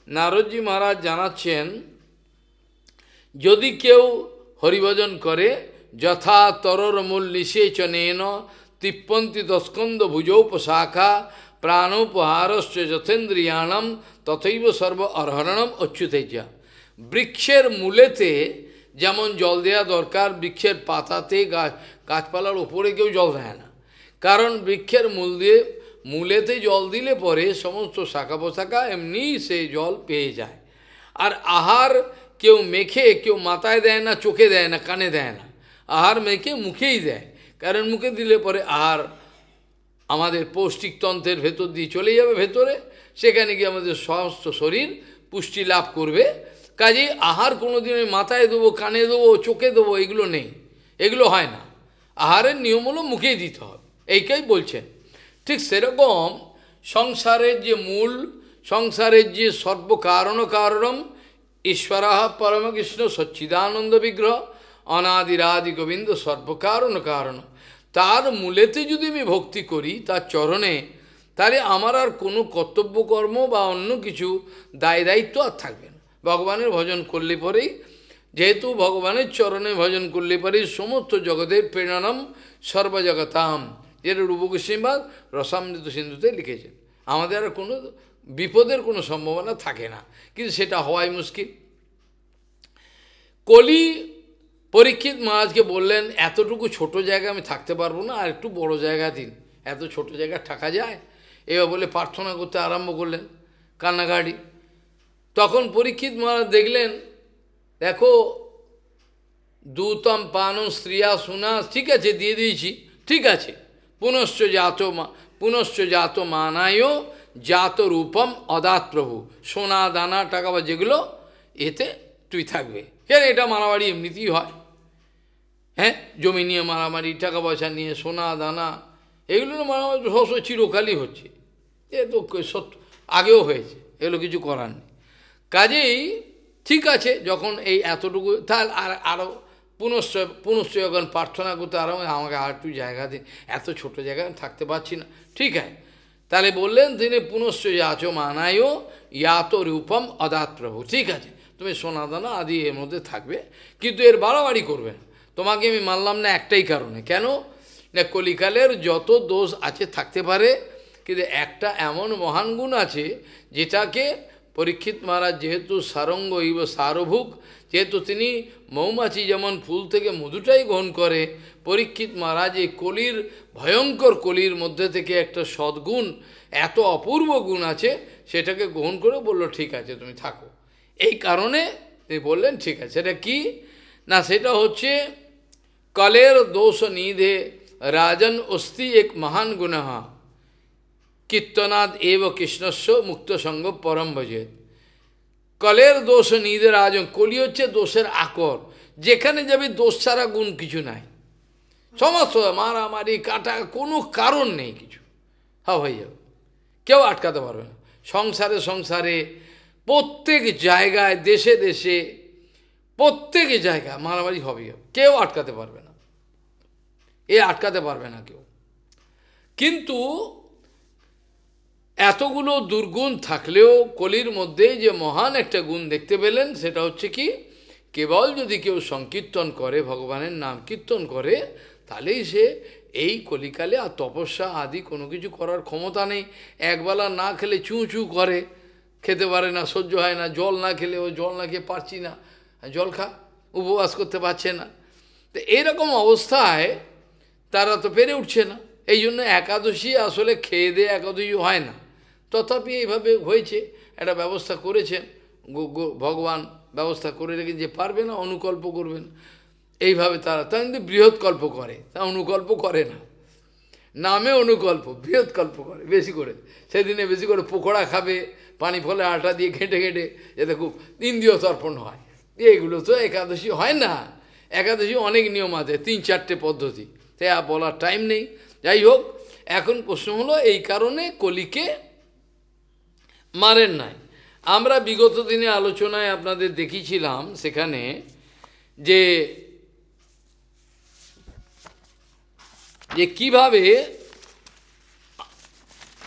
নারদজি মহারাজ জানাচ্ছেন, যদি কেউ হরিভজন করে যথা তরর মূল নিষেচনেন তিপ্পন্তি তস্কন্দ ভুজৌপশাখা প্রাণোপহারশ্চ যথেন্দ্রিয়াণম তথৈব সর্ব অর্হরণম অচ্যুতেজা। বৃক্ষের মূলেতে যেমন জল দেওয়া দরকার, বৃক্ষের পাতাতে, গাছপালার ওপরে কেউ জল দেয় না, কারণ বৃক্ষের মূলেতে জল দিলে পরে সমস্ত শাখা পোশাখা এমনি সে জল পেয়ে যায়। আর আহার কেউ মেখে, কেউ মাথায় দেয় না, চোখে দেয় না, কানে দেয় না, আহার মেখে মুখেই দেয়, কারণ মুখে দিলে পরে আহার আমাদের পৌষ্টিকতন্ত্রের ভেতর দিয়ে চলে যাবে ভেতরে, সেখানে গিয়ে আমাদের সমস্ত শরীর পুষ্টি লাভ করবে। কাজেই আহার কোনোদিন ওই মাথায় দেবো, কানে দেবো, চোখে দেবো, এগুলো নেই, এগুলো হয় না। আহারের নিয়ম হলো মুখেই দিতে হবে, এইটাই বলছেন। ঠিক সেরকম সংসারের যে মূল, সংসারের যে সর্বকারণ কারণম ঈশ্বরা পরমকৃষ্ণ সচ্চিদানন্দ বিগ্রহ অনাদিরাদি গোবিন্দ সর্বকারণ কারণ, তার মূলেতে যদি আমি ভক্তি করি তার চরণে, তাহলে আমার আর কোনো কর্তব্যকর্ম বা অন্য কিছু দায় দায়িত্ব আর থাকবে না। ভগবানের ভজন করলে পরেই, যেহেতু ভগবানের চরণে ভজন করলে পরেই সমস্ত জগতের প্রেরণাম সর্বজগতাম, যেটা রূপগোস্বামীপাদ রসামৃত সিন্ধুতে লিখেছেন, আমাদের আর কোনো বিপদের কোনো সম্ভাবনা থাকে না, কিন্তু সেটা হওয়াই মুশকিল। কলি পরীক্ষিত মহারাজকে বললেন, এতটুকু ছোট জায়গায় আমি থাকতে পারবো না, আর একটু বড় জায়গা দিন, এত ছোট জায়গায় থাকা যায়? এবার বলে প্রার্থনা করতে আরম্ভ করলেন, কান্নাকাটি। তখন পরীক্ষিত মহারাজ দেখলেন, দেখো দুতম পান স্ত্রিয়া সুনা, ঠিক আছে দিয়ে দিয়েছি, ঠিক আছে, পুনশ্চ জাত মানায় জাত রূপম অদাত প্রভু, সোনা দানা টাকা বা যেগুলো, এতে তুই থাকবে। কেন, এটা মারামারি এমনিতেই হয়, হ্যাঁ, জমি নিয়ে মারামারি, টাকা পয়সা নিয়ে, সোনা দানা, এগুলো মারামারি সবসময় চিরকালই হচ্ছে, এ তো সত্য, আগেও হয়েছে, এগুলো কিছু করার নেই। কাজেই ঠিক আছে, যখন এই এতটুকু, তাহলে আরও পুনশ্চ যখন প্রার্থনা করতে আমাকে আর একটু জায়গা দিন, এত ছোট জায়গায় থাকতে পারছি না, ঠিক আছে, তাহলে বললেন তিনি পুনশ্চ যাচ মানায় ইয়াত রূপম অদাত প্রভু, ঠিক আছে, তুমি সোনাদানা আদি এর মধ্যে থাকবে, কিন্তু এর বাড়াবাড়ি করবে না। তোমাকে আমি মানলাম না একটাই কারণে, কেন না কলিকালের যত দোষ আছে থাকতে পারে, কিন্তু একটা এমন মহান গুণ আছে যেটাকে পরীক্ষিত মহারাজ যেহেতু সারঙ্গ ইব সারভুক, যেহেতু তিনি মৌমাছি যেমন ফুল থেকে মধুটাই গ্রহণ করে, পরীক্ষিত মহারাজ এই কলির ভয়ঙ্কর কলির মধ্যে থেকে একটা সদ্গুণ, এত অপূর্ব গুণ আছে, সেটাকে গ্রহণ করে বলল ঠিক আছে তুমি থাকো। এই কারণে তিনি বললেন ঠিক আছে। সেটা কি না, সেটা হচ্ছে কলের দোষ নিধে রাজন অস্তি এক মহান গুণঃ কীর্তনাদ এব কৃষ্ণস্য মুক্ত সঙ্গ পরম ভজেত। কলের দোষ নিধে রাজন, কলি হচ্ছে দোষের আকর, যেখানে যাবে দোষ ছাড়া গুণ কিছু নাই, সমস্ত মারামারি কাটা, কোনো কারণ নেই কিছু, হ্যাঁ হয়ে যাবে, কেউ আটকাতে পারবে না। সংসারে প্রত্যেক জায়গায়, দেশে দেশে প্রত্যেক জায়গায় মারামারি হবে, কেউ আটকাতে পারবে না, আটকাতে পারবে না কেউ। কিন্তু এতগুলো দুর্গুণ থাকলেও কলির মধ্যে যে মহান একটা গুণ দেখতে পেলেন, সেটা হচ্ছে কি, কেবল যদি কেউ সংকীর্তন করে, ভগবানের নাম কীর্তন করে, তাহলেই সে এই কলিকালে আর তপস্যা আদি কোনো কিছু করার ক্ষমতা নেই। একবেলা না খেলে চুঁ চুঁ করে, খেতে পারে না, সহ্য হয় না, জল না খেলে ও জল না খেয়ে পারছি না, জল খা, উপবাস করতে পারছে না। তো এইরকম অবস্থায় তারা তো পেরে উঠছে না, এই জন্য একাদশী আসলে খেয়ে দিয়ে একাদশী হয় না। তথাপি এইভাবে হয়েছে, একটা ব্যবস্থা করেছেন ভগবান, ব্যবস্থা করে রেখে, যে পারবে না অনুকল্প করবেন, এইভাবে তারা কিন্তু বৃহৎ কল্প করে, তা অনুকল্প করে না, নামে অনুকল্প, বৃহৎ কল্প করে বেশি করে। সেদিনে বেশি করে পকোড়া খাবে, পানি ফলে আটা দিয়ে ঘেঁটে ঘেঁটে, এতে খুব ইন্দ্রিয় তর্পণ হয়। এইগুলো তো একাদশী হয় না, একাদশী অনেক নিয়ম আছে, 3-4টে পদ্ধতি, তাই আর বলার টাইম নেই। যাই হোক, এখন প্রশ্ন হলো এই কারণে কলিকে মারেন নাই। আমরা বিগত দিনে আলোচনায় আপনাদের দেখিয়েছিলাম সেখানে যে কিভাবে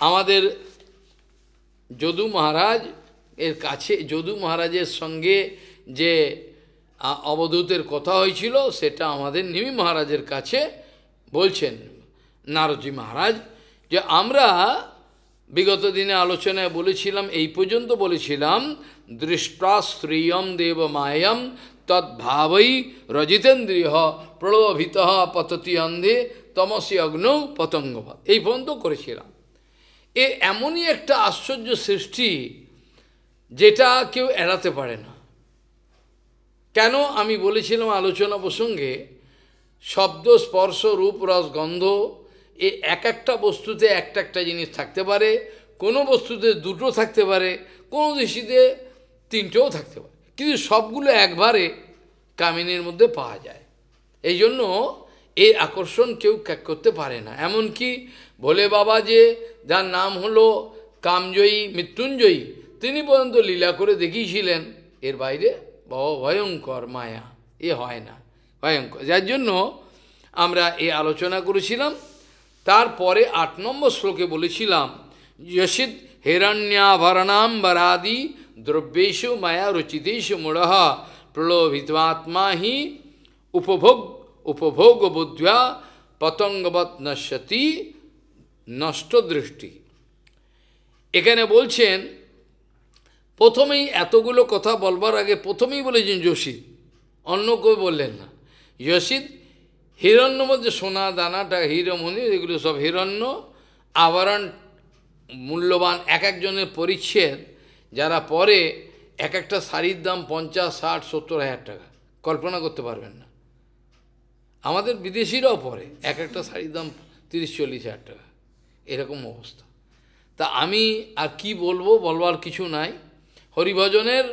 আমাদের যদু মহারাজ এর কাছে, যদু মহারাজের সঙ্গে যে অবধূতের কথা হয়েছিল, সেটা আমাদের নিমি মহারাজের কাছে বলছেন নারদজি মহারাজ, যে আমরা বিগত দিনে আলোচনায় বলেছিলাম, এই পর্যন্ত বলেছিলাম, দৃষ্টা স্ত্রিয়ম দেব মায়ম তদ্ভাবই রজিতেন্দ্রিয় প্রলোভিত পততি অন্ধে তমসি অগ্নৌ পতঙ্গবৎ, এই পর্যন্ত করেছিলাম। এমনই একটা আশ্চর্য সৃষ্টি যেটা কেউ এড়াতে পারে না। কেন আমি বলেছিলাম আলোচনা প্রসঙ্গে, শব্দ স্পর্শ রূপ রস গন্ধ, এক একটা বস্তুতে একটা একটা জিনিস থাকতে পারে, কোনো বস্তুতে দুটো থাকতে পারে, কোনো দৃষ্টিতে 3টেও থাকতে পারে, কিন্তু সবগুলো একবারে কামিনীর মধ্যে পাওয়া যায়। এই জন্য এই আকর্ষণ কেউ ক্যাক করতে পারে না। এমনকি ভোলে বাবা যে, যার নাম হলো কামজয়ী মৃত্যুঞ্জয়ী, তিনি পর্যন্ত লীলা করে দেখিয়েছিলেন, এর বাইরে ভয়ঙ্কর মায়া হয় না, ভয়ঙ্কর। যার জন্য আমরা এই আলোচনা করেছিলাম। তারপরে 8 নম্বর শ্লোকে বলেছিলাম, যশিদ হিরণ্যাভরণাম্বরাদি দ্রব্যেষু মায়া রচিতেষু মূঢ় প্রলোভিতাত্মা হি উপভোগ বুদ্ধ্যা পতঙ্গবৎ নশ্যতি নষ্ট দৃষ্টি। এখানে বলছেন, প্রথমেই এতগুলো কথা বলবার আগে প্রথমেই বলেছেন যশিদ, অন্য কেউ বললেন না। যশিদ হিরণ্য মধ্যে সোনা দানাটা, হিরমণি, এগুলো সব হিরণ্য, আভরণ মূল্যবান, এক একজনের পরিচ্ছেদ, যারা পরে এক একটা শাড়ির দাম 50, 60, 70 হাজার টাকা, কল্পনা করতে পারবেন না। আমাদের বিদেশিরাও পরে, এক একটা শাড়ির দাম 30-40 হাজার টাকা, এরকম অবস্থা। তা আমি আর কি বলবো, বলবার কিছু নাই। হরিভজনের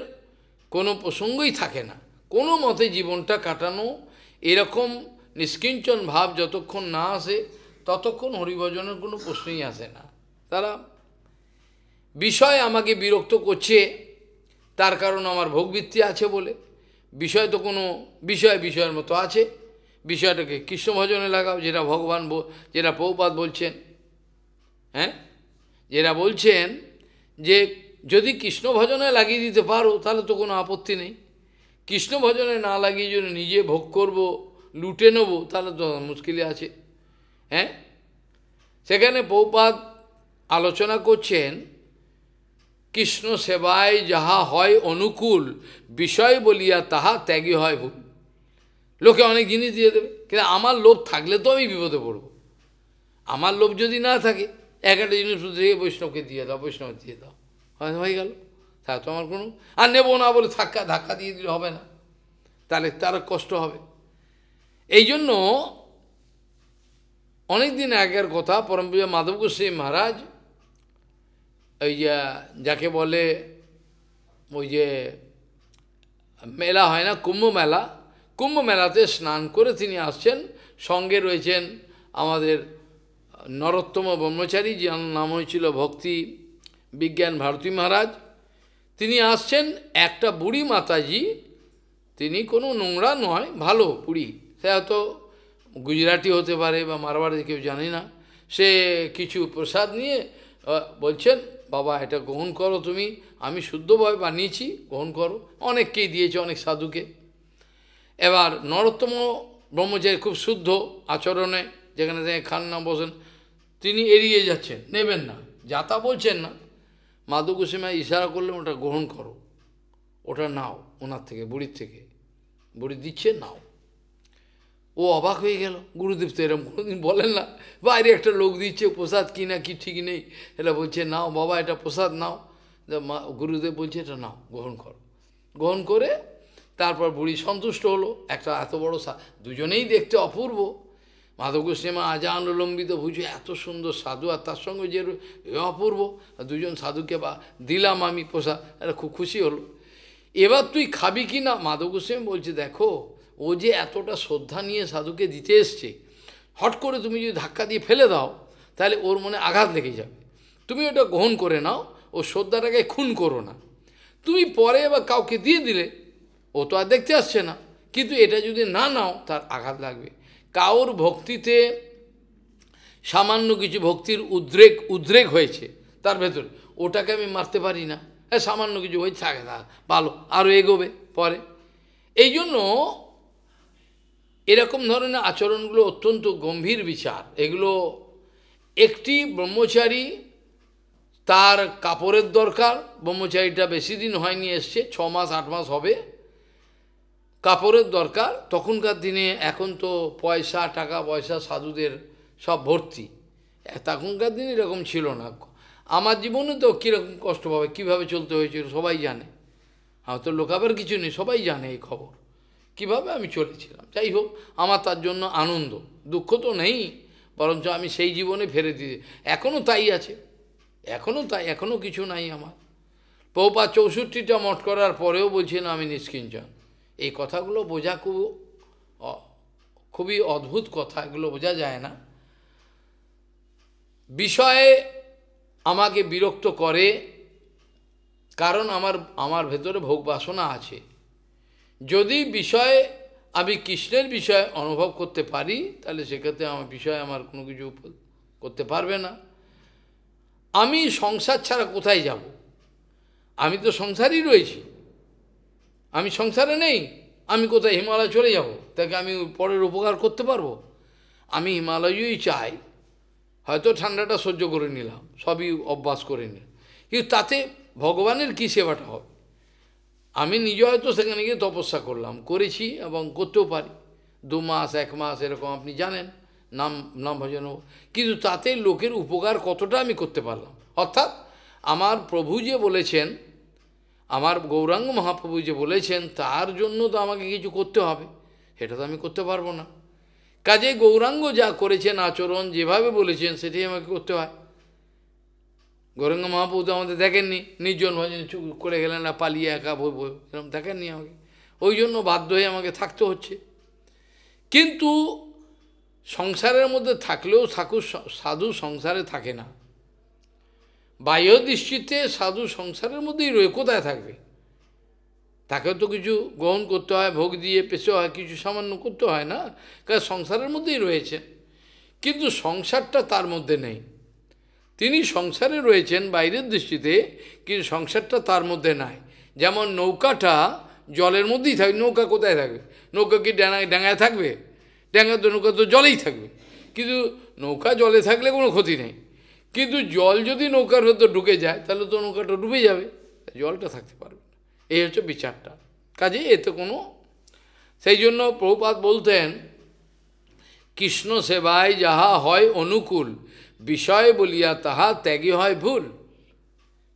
কোনো প্রসঙ্গই থাকে না, কোনো মতে জীবনটা কাটানো, এরকম নিষ্কিঞ্চন ভাব যতক্ষণ না আসে ততক্ষণ হরিভজনের কোনো প্রশ্নই আসে না। তারা বিষয় আমাকে বিরক্ত করছে, তার কারণ আমার ভোগবৃত্তি আছে বলে। বিষয় তো কোনো বিষয়ের মতো আছে, বিষয়টাকে কৃষ্ণ ভজনে লাগাও, যেটা ভগবান, যেটা প্রভুপাদ বলছেন, হ্যাঁ, যেটা বলছেন যে যদি কৃষ্ণ ভজনে লাগিয়ে দিতে পারো তাহলে তো কোনো আপত্তি নেই। কৃষ্ণ ভজনে না লাগিয়ে যদি নিজে ভোগ করব, লুটে নেব, তাহলে তো মুশকিলে আছে। হ্যাঁ, সেখানে প্রভুপাদ আলোচনা করছেন, কৃষ্ণ সেবায় যাহা হয় অনুকূল, বিষয় বলিয়া তাহা ত্যাগী হয় ভুল। লোকে অনেক জিনিস দিয়ে দেবে, কিন্তু আমার লোভ থাকলে তো আমি বিপদে পড়ব। আমার লোভ যদি না থাকে, একটা জিনিস দিয়ে বৈষ্ণবকে দিয়ে দাও, বৈষ্ণব দিয়ে দাও, হয়ে গেল, তা তো আমার কোনো, আর নেবো না বলে ধাক্কা দিয়ে দিলে হবে না, তাহলে তার কষ্ট হবে। এই জন্য অনেক দিন আগের কথা, পরম পূজ্য মাধব গোস্বামী মহারাজ, ওই যে যাকে বলে ওই যে মেলা হয় না, কুম্ভ মেলা, কুম্ভ মেলাতে স্নান করে তিনি আসছেন, সঙ্গে রয়েছেন আমাদের নরোত্তম ব্রহ্মচারী, যার নাম হয়েছিল ভক্তি বিজ্ঞান ভারতী মহারাজ। তিনি আসছেন, একটা বুড়ি মাতাজি, তিনি কোনো নোংরা নয়, ভালো বুড়ি, সে হয়তো গুজরাটি হতে পারে বা মারওয়াড়ি, কেউ জানি না। সে কিছু প্রসাদ নিয়ে বলছেন, বাবা এটা গ্রহণ করো তুমি, আমি শুদ্ধভাবে বানিয়েছি, গ্রহণ করো। অনেককেই দিয়েছে, অনেক সাধুকে। এবার নরোত্তম ব্রহ্মচারী খুব শুদ্ধ আচরণে, যেখানে থেকে খান না বসেন, তিনি এড়িয়ে যাচ্ছেন, নেবেন না, যাতা বলছেন না। মাধব গোস্বামী ইশারা করলেন, ওটা গ্রহণ করো, ওটা নাও ওনার থেকে, বুড়ির থেকে, বুড়ি দিচ্ছে, নাও। ও অবাক হয়ে গেল, গুরুদেব তো এরকম কোনোদিন বলেন না, বাইরে একটা লোক দিচ্ছে প্রসাদ, কি না কি ঠিক নেই, এটা বলছে নাও বাবা, এটা প্রসাদ নাও। গুরুদেব বলছে এটা নাও, গ্রহণ করো। গ্রহণ করে তারপর বুড়ি সন্তুষ্ট হলো, একটা এত বড়, দুজনেই দেখতে অপূর্ব, মাধব গোস্বামী আজানুলম্বিত ভুজে, এত সুন্দর সাধু, আর তার সঙ্গে যে অপূর্ব দুজন সাধুকে বা দিলাম আমি প্রসাদ, এটা খুব খুশি হলো। এবার তুই খাবি কি না? মাধব গোস্বামী বলছে, দেখো ও যে এতটা শ্রদ্ধা নিয়ে সাধুকে দিতে এসছে, হট করে তুমি যদি ধাক্কা দিয়ে ফেলে দাও, তাহলে ওর মনে আঘাত লেগে যাবে। তুমি ওটা গ্রহণ করে নাও, ও শ্রদ্ধাটাকে খুন করো না। তুমি পরে বা কাউকে দিয়ে দিলে, ও তো আর দেখতে আসছে না, কিন্তু এটা যদি না নাও, তার আঘাত লাগবে। কাউর ভক্তিতে সামান্য কিছু ভক্তির উদ্রেক হয়েছে তার ভেতর, ওটাকে আমি মারতে পারি না। হ্যাঁ, সামান্য কিছু হয়ে থাকে, না ভালো, আরও এগোবে পরে। এই জন্য এরকম ধরনের আচরণগুলো অত্যন্ত গম্ভীর বিচার। এগুলো একটি ব্রহ্মচারী, তার কাপড়ের দরকার, ব্রহ্মচারীটা বেশি দিন হয়নি, এসছে 6 মাস 8 মাস হবে, কাপড়ের দরকার। তখনকার দিনে, এখন তো পয়সা, টাকা পয়সা সাধুদের সব ভর্তি, তখনকার দিনে এরকম ছিল না। আমার জীবনে তো কীরকম কষ্ট পাবে, কীভাবে চলতে হয়েছিল সবাই জানে, হয়তো লোকাবার কিছু নেই, সবাই জানে এই খবর, কিভাবে আমি চলেছিলাম। যাই হোক, আমার তার জন্য আনন্দ, দুঃখ তো নেই, বরঞ্চ আমি সেই জীবনে ফেরে দিই, এখনও তাই আছে, এখনও তাই, এখনও কিছু নাই আমার। প্রভুপাদ 64টা মঠ করার পরেও বলছেন আমি নিষ্কিঞ্চন। এই কথাগুলো বোঝা খুবই অদ্ভুত কথা, এগুলো বোঝা যায় না। বিষয়ে আমাকে বিরক্ত করে, কারণ আমার ভেতরে ভোগ বাসনা আছে। যদি বিষয়ে আমি কৃষ্ণের বিষয় অনুভব করতে পারি, তাহলে সেক্ষেত্রে আমার বিষয়ে আমার কোনো কিছু করতে পারবে না। আমি সংসার ছাড়া কোথায় যাব? আমি তো সংসারই রয়েছি, আমি সংসারে নেই, আমি কোথায় হিমালয় চলে যাব? তাকে আমি পরের উপকার করতে পারবো? আমি হিমালয়ই চাই, হয়তো ঠান্ডাটা সহ্য করে নিলাম, সবই অভ্যাস করে নিলাম, কিন্তু তাতে ভগবানের কী সেবাটা হবে? আমি নিজে হয়তো সেখানে গিয়ে তপস্যা করেছি এবং করতেও পারি, 2 মাস 1 মাস এরকম, আপনি জানেন, নাম ভজন, কিন্তু তাতে লোকের উপকার কতটা আমি করতে পারলাম? অর্থাৎ আমার প্রভু যে বলেছেন, আমার গৌরাঙ্গ মহাপ্রভু যে বলেছেন, তার জন্য তো আমাকে কিছু করতে হবে, সেটা তো আমি করতে পারবো না। কাজে গৌরাঙ্গ যা করেছেন আচরণ, যেভাবে বলেছেন সেটাই আমাকে করতে হয়। গৌরাঙ্গ মহাপ্রভু তো আমাদের দেখেননি, নির্জন ভজন চুপ করে গেলেন না, পালিয়ে একা এরকম দেখেননি আমাকে, ওই জন্য বাধ্য হয়ে আমাকে থাকতে হচ্ছে। কিন্তু সংসারের মধ্যে থাকলেও সাধু সংসারে থাকে না। বাহ্য দৃষ্টিতে সাধু সংসারের মধ্যেই রয়ে কোথায় থাকবে? তাকেও তো কিছু গ্রহণ করতে হয়, ভোগ দিয়ে পেছে হয়, কিছু সামান্য করতে হয় না, কারণ সংসারের মধ্যেই রয়েছে। কিন্তু সংসারটা তার মধ্যে নেই। তিনি সংসারে রয়েছেন বাইরের দৃষ্টিতে, কিন্তু সংসারটা তার মধ্যে নাই। যেমন নৌকাটা জলের মধ্যেই থাকবে, নৌকা কোথায় থাকবে? নৌকা কি ডাঙায় থাকবে? নৌকা তো জলেই থাকবে। কিন্তু নৌকা জলে থাকলে কোনো ক্ষতি নেই, কিন্তু জল যদি নৌকার ভেতর ঢুকে যায় তাহলে তো নৌকাটা ডুবে যাবে, জলটা থাকতে পারবে না। এই হচ্ছে বিচারটা। কাজে এতে কোনো, সেই জন্য প্রভুপাদ বলতেন, কৃষ্ণ সেবায় যাহা হয় অনুকূল, বিষয় বলিয়া তাহা ত্যাগী হয় ভুল।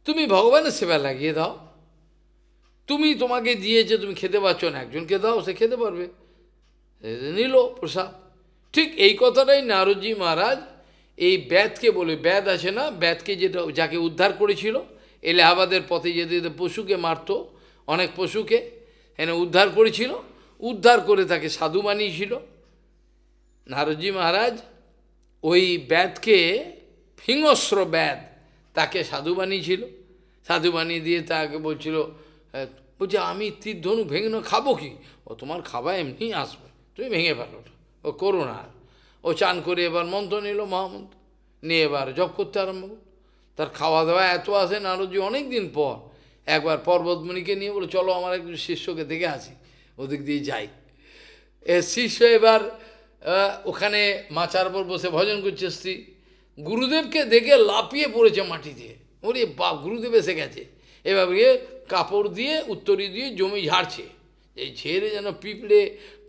তুমি ভগবানের সেবা লাগিয়ে দাও, তোমাকে দিয়েছে, তুমি খেতে পারছো না, একজনকে দাও, সে খেতে পারবে, নিল প্রসাদ। ঠিক এই কথাটাই নারদজি মহারাজ এই ব্যাধকে বলে, ব্যাধ আছে না, ব্যাধকে যাকে উদ্ধার করেছিল, এলাহাবাদের পথে যেতে যেতে পশুকে মারত, অনেক পশুকে এনে উদ্ধার করেছিল, উদ্ধার করে তাকে সাধু বানিয়েছিল নারদজি মহারাজ। ওই ব্যাধকে, হিংস্র ব্যাধ, তাকে সাধু বানিয়েছিল। সাধু বানিয়ে দিয়ে তাকে বলছিল, বলছে আমি তীর ধনু ভেঙে খাবো কি? ও তোমার খাবা এমনি আসবে, তুমি ভেঙে ফেলো, ও করো না। ও চান করে এবার মন্ত্র নিল, মহামন্ত্র নিয়ে এবার জপ করতে আরম্ভ। তার খাওয়া দাওয়া এত আসে, নারদজি অনেক দিন পর একবার পর্বতমণিকে নিয়ে বলে, চলো আমার একজন শিষ্যকে দেখে আসি, ওদিক দিয়ে যাই। শিষ্য এবার ওখানে মাচার উপর বসে ভজন করছে, স্ত্রী গুরুদেবকে দেখে লাফিয়ে পড়েছে মাটিতে, ওরে বাপ, গুরুদেব এসে গেছে। এবার কাপড় দিয়ে উত্তরি দিয়ে জমি ঝাড়ছে, এই ঝেড়ে যেন পিঁপড়ে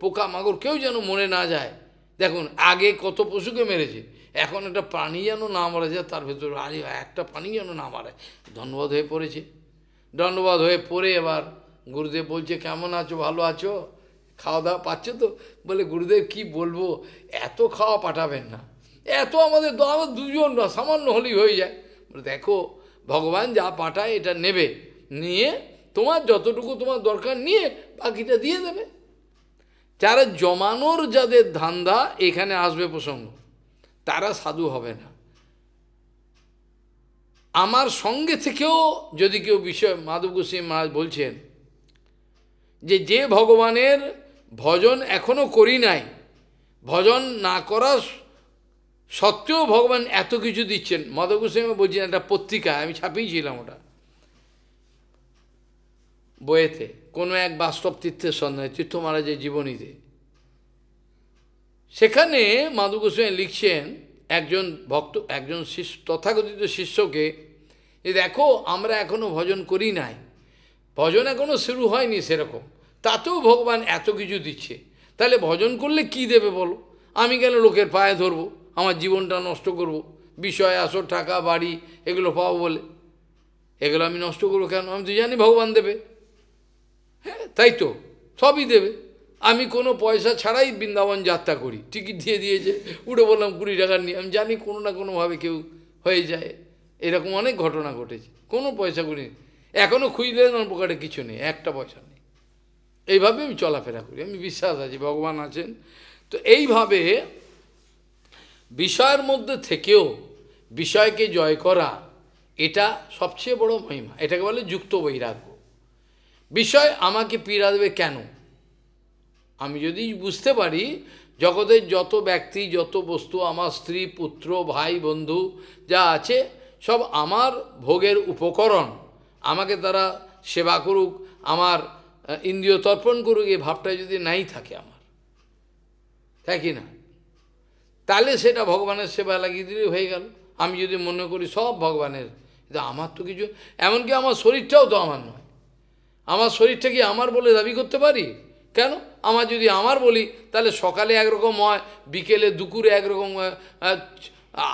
পোকা মাকড় কেউ যেন মরে না যায়। দেখুন আগে কত পশুকে মেরেছে, এখন একটা প্রাণী যেন না মারা যায় তার ভেতর, আরে একটা প্রাণী যেন না মারে। দণ্ডবাদ হয়ে পড়েছে, দণ্ডবাদ হয়ে পড়ে এবার গুরুদেব বলছে, কেমন আছো, ভালো আছো, খাওয়া দাওয়া পাচ্ছ তো? বলে, গুরুদেব কি বলবো, এত খাওয়া পাঠাবেন না, এত আমাদের দুজন সামান্য হলেই হয়ে যায়। বলে, দেখো ভগবান যা পাঠায় এটা নেবে, নিয়ে তোমার যতটুকু তোমার দরকার নিয়ে বাকিটা দিয়ে দেবে। যারা জমানোর, যাদের ধান্দা এখানে আসবে প্রসঙ্গ, তারা সাধু হবে না। আমার সঙ্গে থেকেও যদি কেউ বিষয়, মাধব গোস্বামী মহারাজ বলছেন যে ভগবানের ভজন এখনো করি নাই, ভজন না করা সত্ত্বেও ভগবান এত কিছু দিচ্ছেন। মাধব গোস্বামী বলছেন, একটা পত্রিকায় আমি ছাপিয়েছিলাম ওটা বইয়েতে, কোনো এক বাস্তব তীর্থের সন্ধানে, তীর্থ মহারাজের জীবনীতে, সেখানে মাধব গোস্বামী লিখছেন একজন ভক্ত, একজন তথাকথিত শিষ্যকে, যে দেখো আমরা এখনো ভজন করি নাই, ভজন এখনো শুরু হয়নি সেরকম, তাতেও ভগবান এত কিছু দিচ্ছে, তাহলে ভজন করলে কি দেবে বলো? আমি কেন লোকের পায়ে ধরবো, আমার জীবনটা নষ্ট করব, বিষয় আসর টাকা বাড়ি এগুলো পাবো বলে, এগুলো আমি নষ্ট করবো কেন? আমি তো জানি ভগবান দেবে। হ্যাঁ তাই তো, সবই দেবে। আমি কোনো পয়সা ছাড়াই বৃন্দাবন যাত্রা করি, টিকিট দিয়ে দিয়েছে, উঠে বললাম 20 টাকা নিয়ে, আমি জানি কোনো না কোনোভাবে কেউ হয়ে যায়। এরকম অনেক ঘটনা ঘটেছে, কোনো পয়সা করি, এখনও খুঁজলে আমার পকেটে কিছু নেই, একটা পয়সা নেই। এইভাবে আমি চলাফেরা করি, আমি বিশ্বাস আছে ভগবান আছেন। তো এইভাবে বিষয়ের মধ্যে থেকেও বিষয়কে জয় করা, এটা সবচেয়ে বড় মহিমা, এটাকে বলে যুক্ত বৈরাগ্য। বিষয় আমাকে পীড়া দেবে কেন? আমি যদি বুঝতে পারি জগতের যত ব্যক্তি, যত বস্তু, আমার স্ত্রী, পুত্র, ভাই, বন্ধু যা আছে, সব আমার ভোগের উপকরণ, আমাকে তারা সেবা করুক, আমার ইন্দ্রিয় তর্পণ করুক, এই ভাবটা যদি নাই থাকে আমার, তাই কি না? তাহলে সেটা ভগবানের সেবা লাগিয়ে দিলে হয়ে গেল। আমি যদি মনে করি সব ভগবানের, এটা আমার তো কিছু, এমনকি আমার শরীরটাও তো আমার নয়, আমার শরীরটা কি আমার বলে দাবি করতে পারি? কেন? আমার যদি আমার বলি, তাহলে সকালে একরকম হয়, বিকেলে দুপুরে একরকম,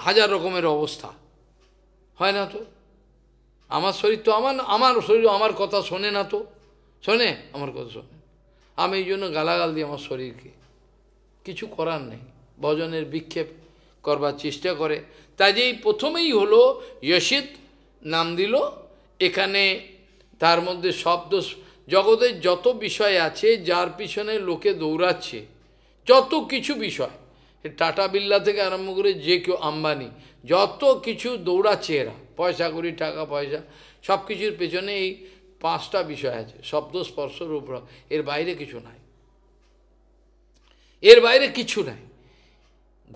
1000 রকমের অবস্থা হয় না তো? আমার শরীর তো আমার শরীর আমার কথা শোনে না তো, শোনে? আমার কথা শোনে। আমি এই জন্য গালাগাল দিই আমার শরীরকে, কিছু করার নেই। ভজনের বিক্ষেপ করবার চেষ্টা করে। তাই প্রথমেই হলো যশিত নাম দিল। এখানে তার মধ্যে শব্দ, জগতের যত বিষয় আছে, যার পিছনে লোকে দৌড়াচ্ছে, যত কিছু বিষয়, টাটা বিড়লা থেকে আরম্ভ করে যে কেউ, আম্বানি, যত কিছু দৌড়াচ্ছে এরা, পয়সা করি, টাকা পয়সা, সব কিছুর পেছনে এই 5টা বিষয় আছে, শব্দ, স্পর্শ, রূপ, রস। এর বাইরে কিছু নাই, এর বাইরে কিছু নাই।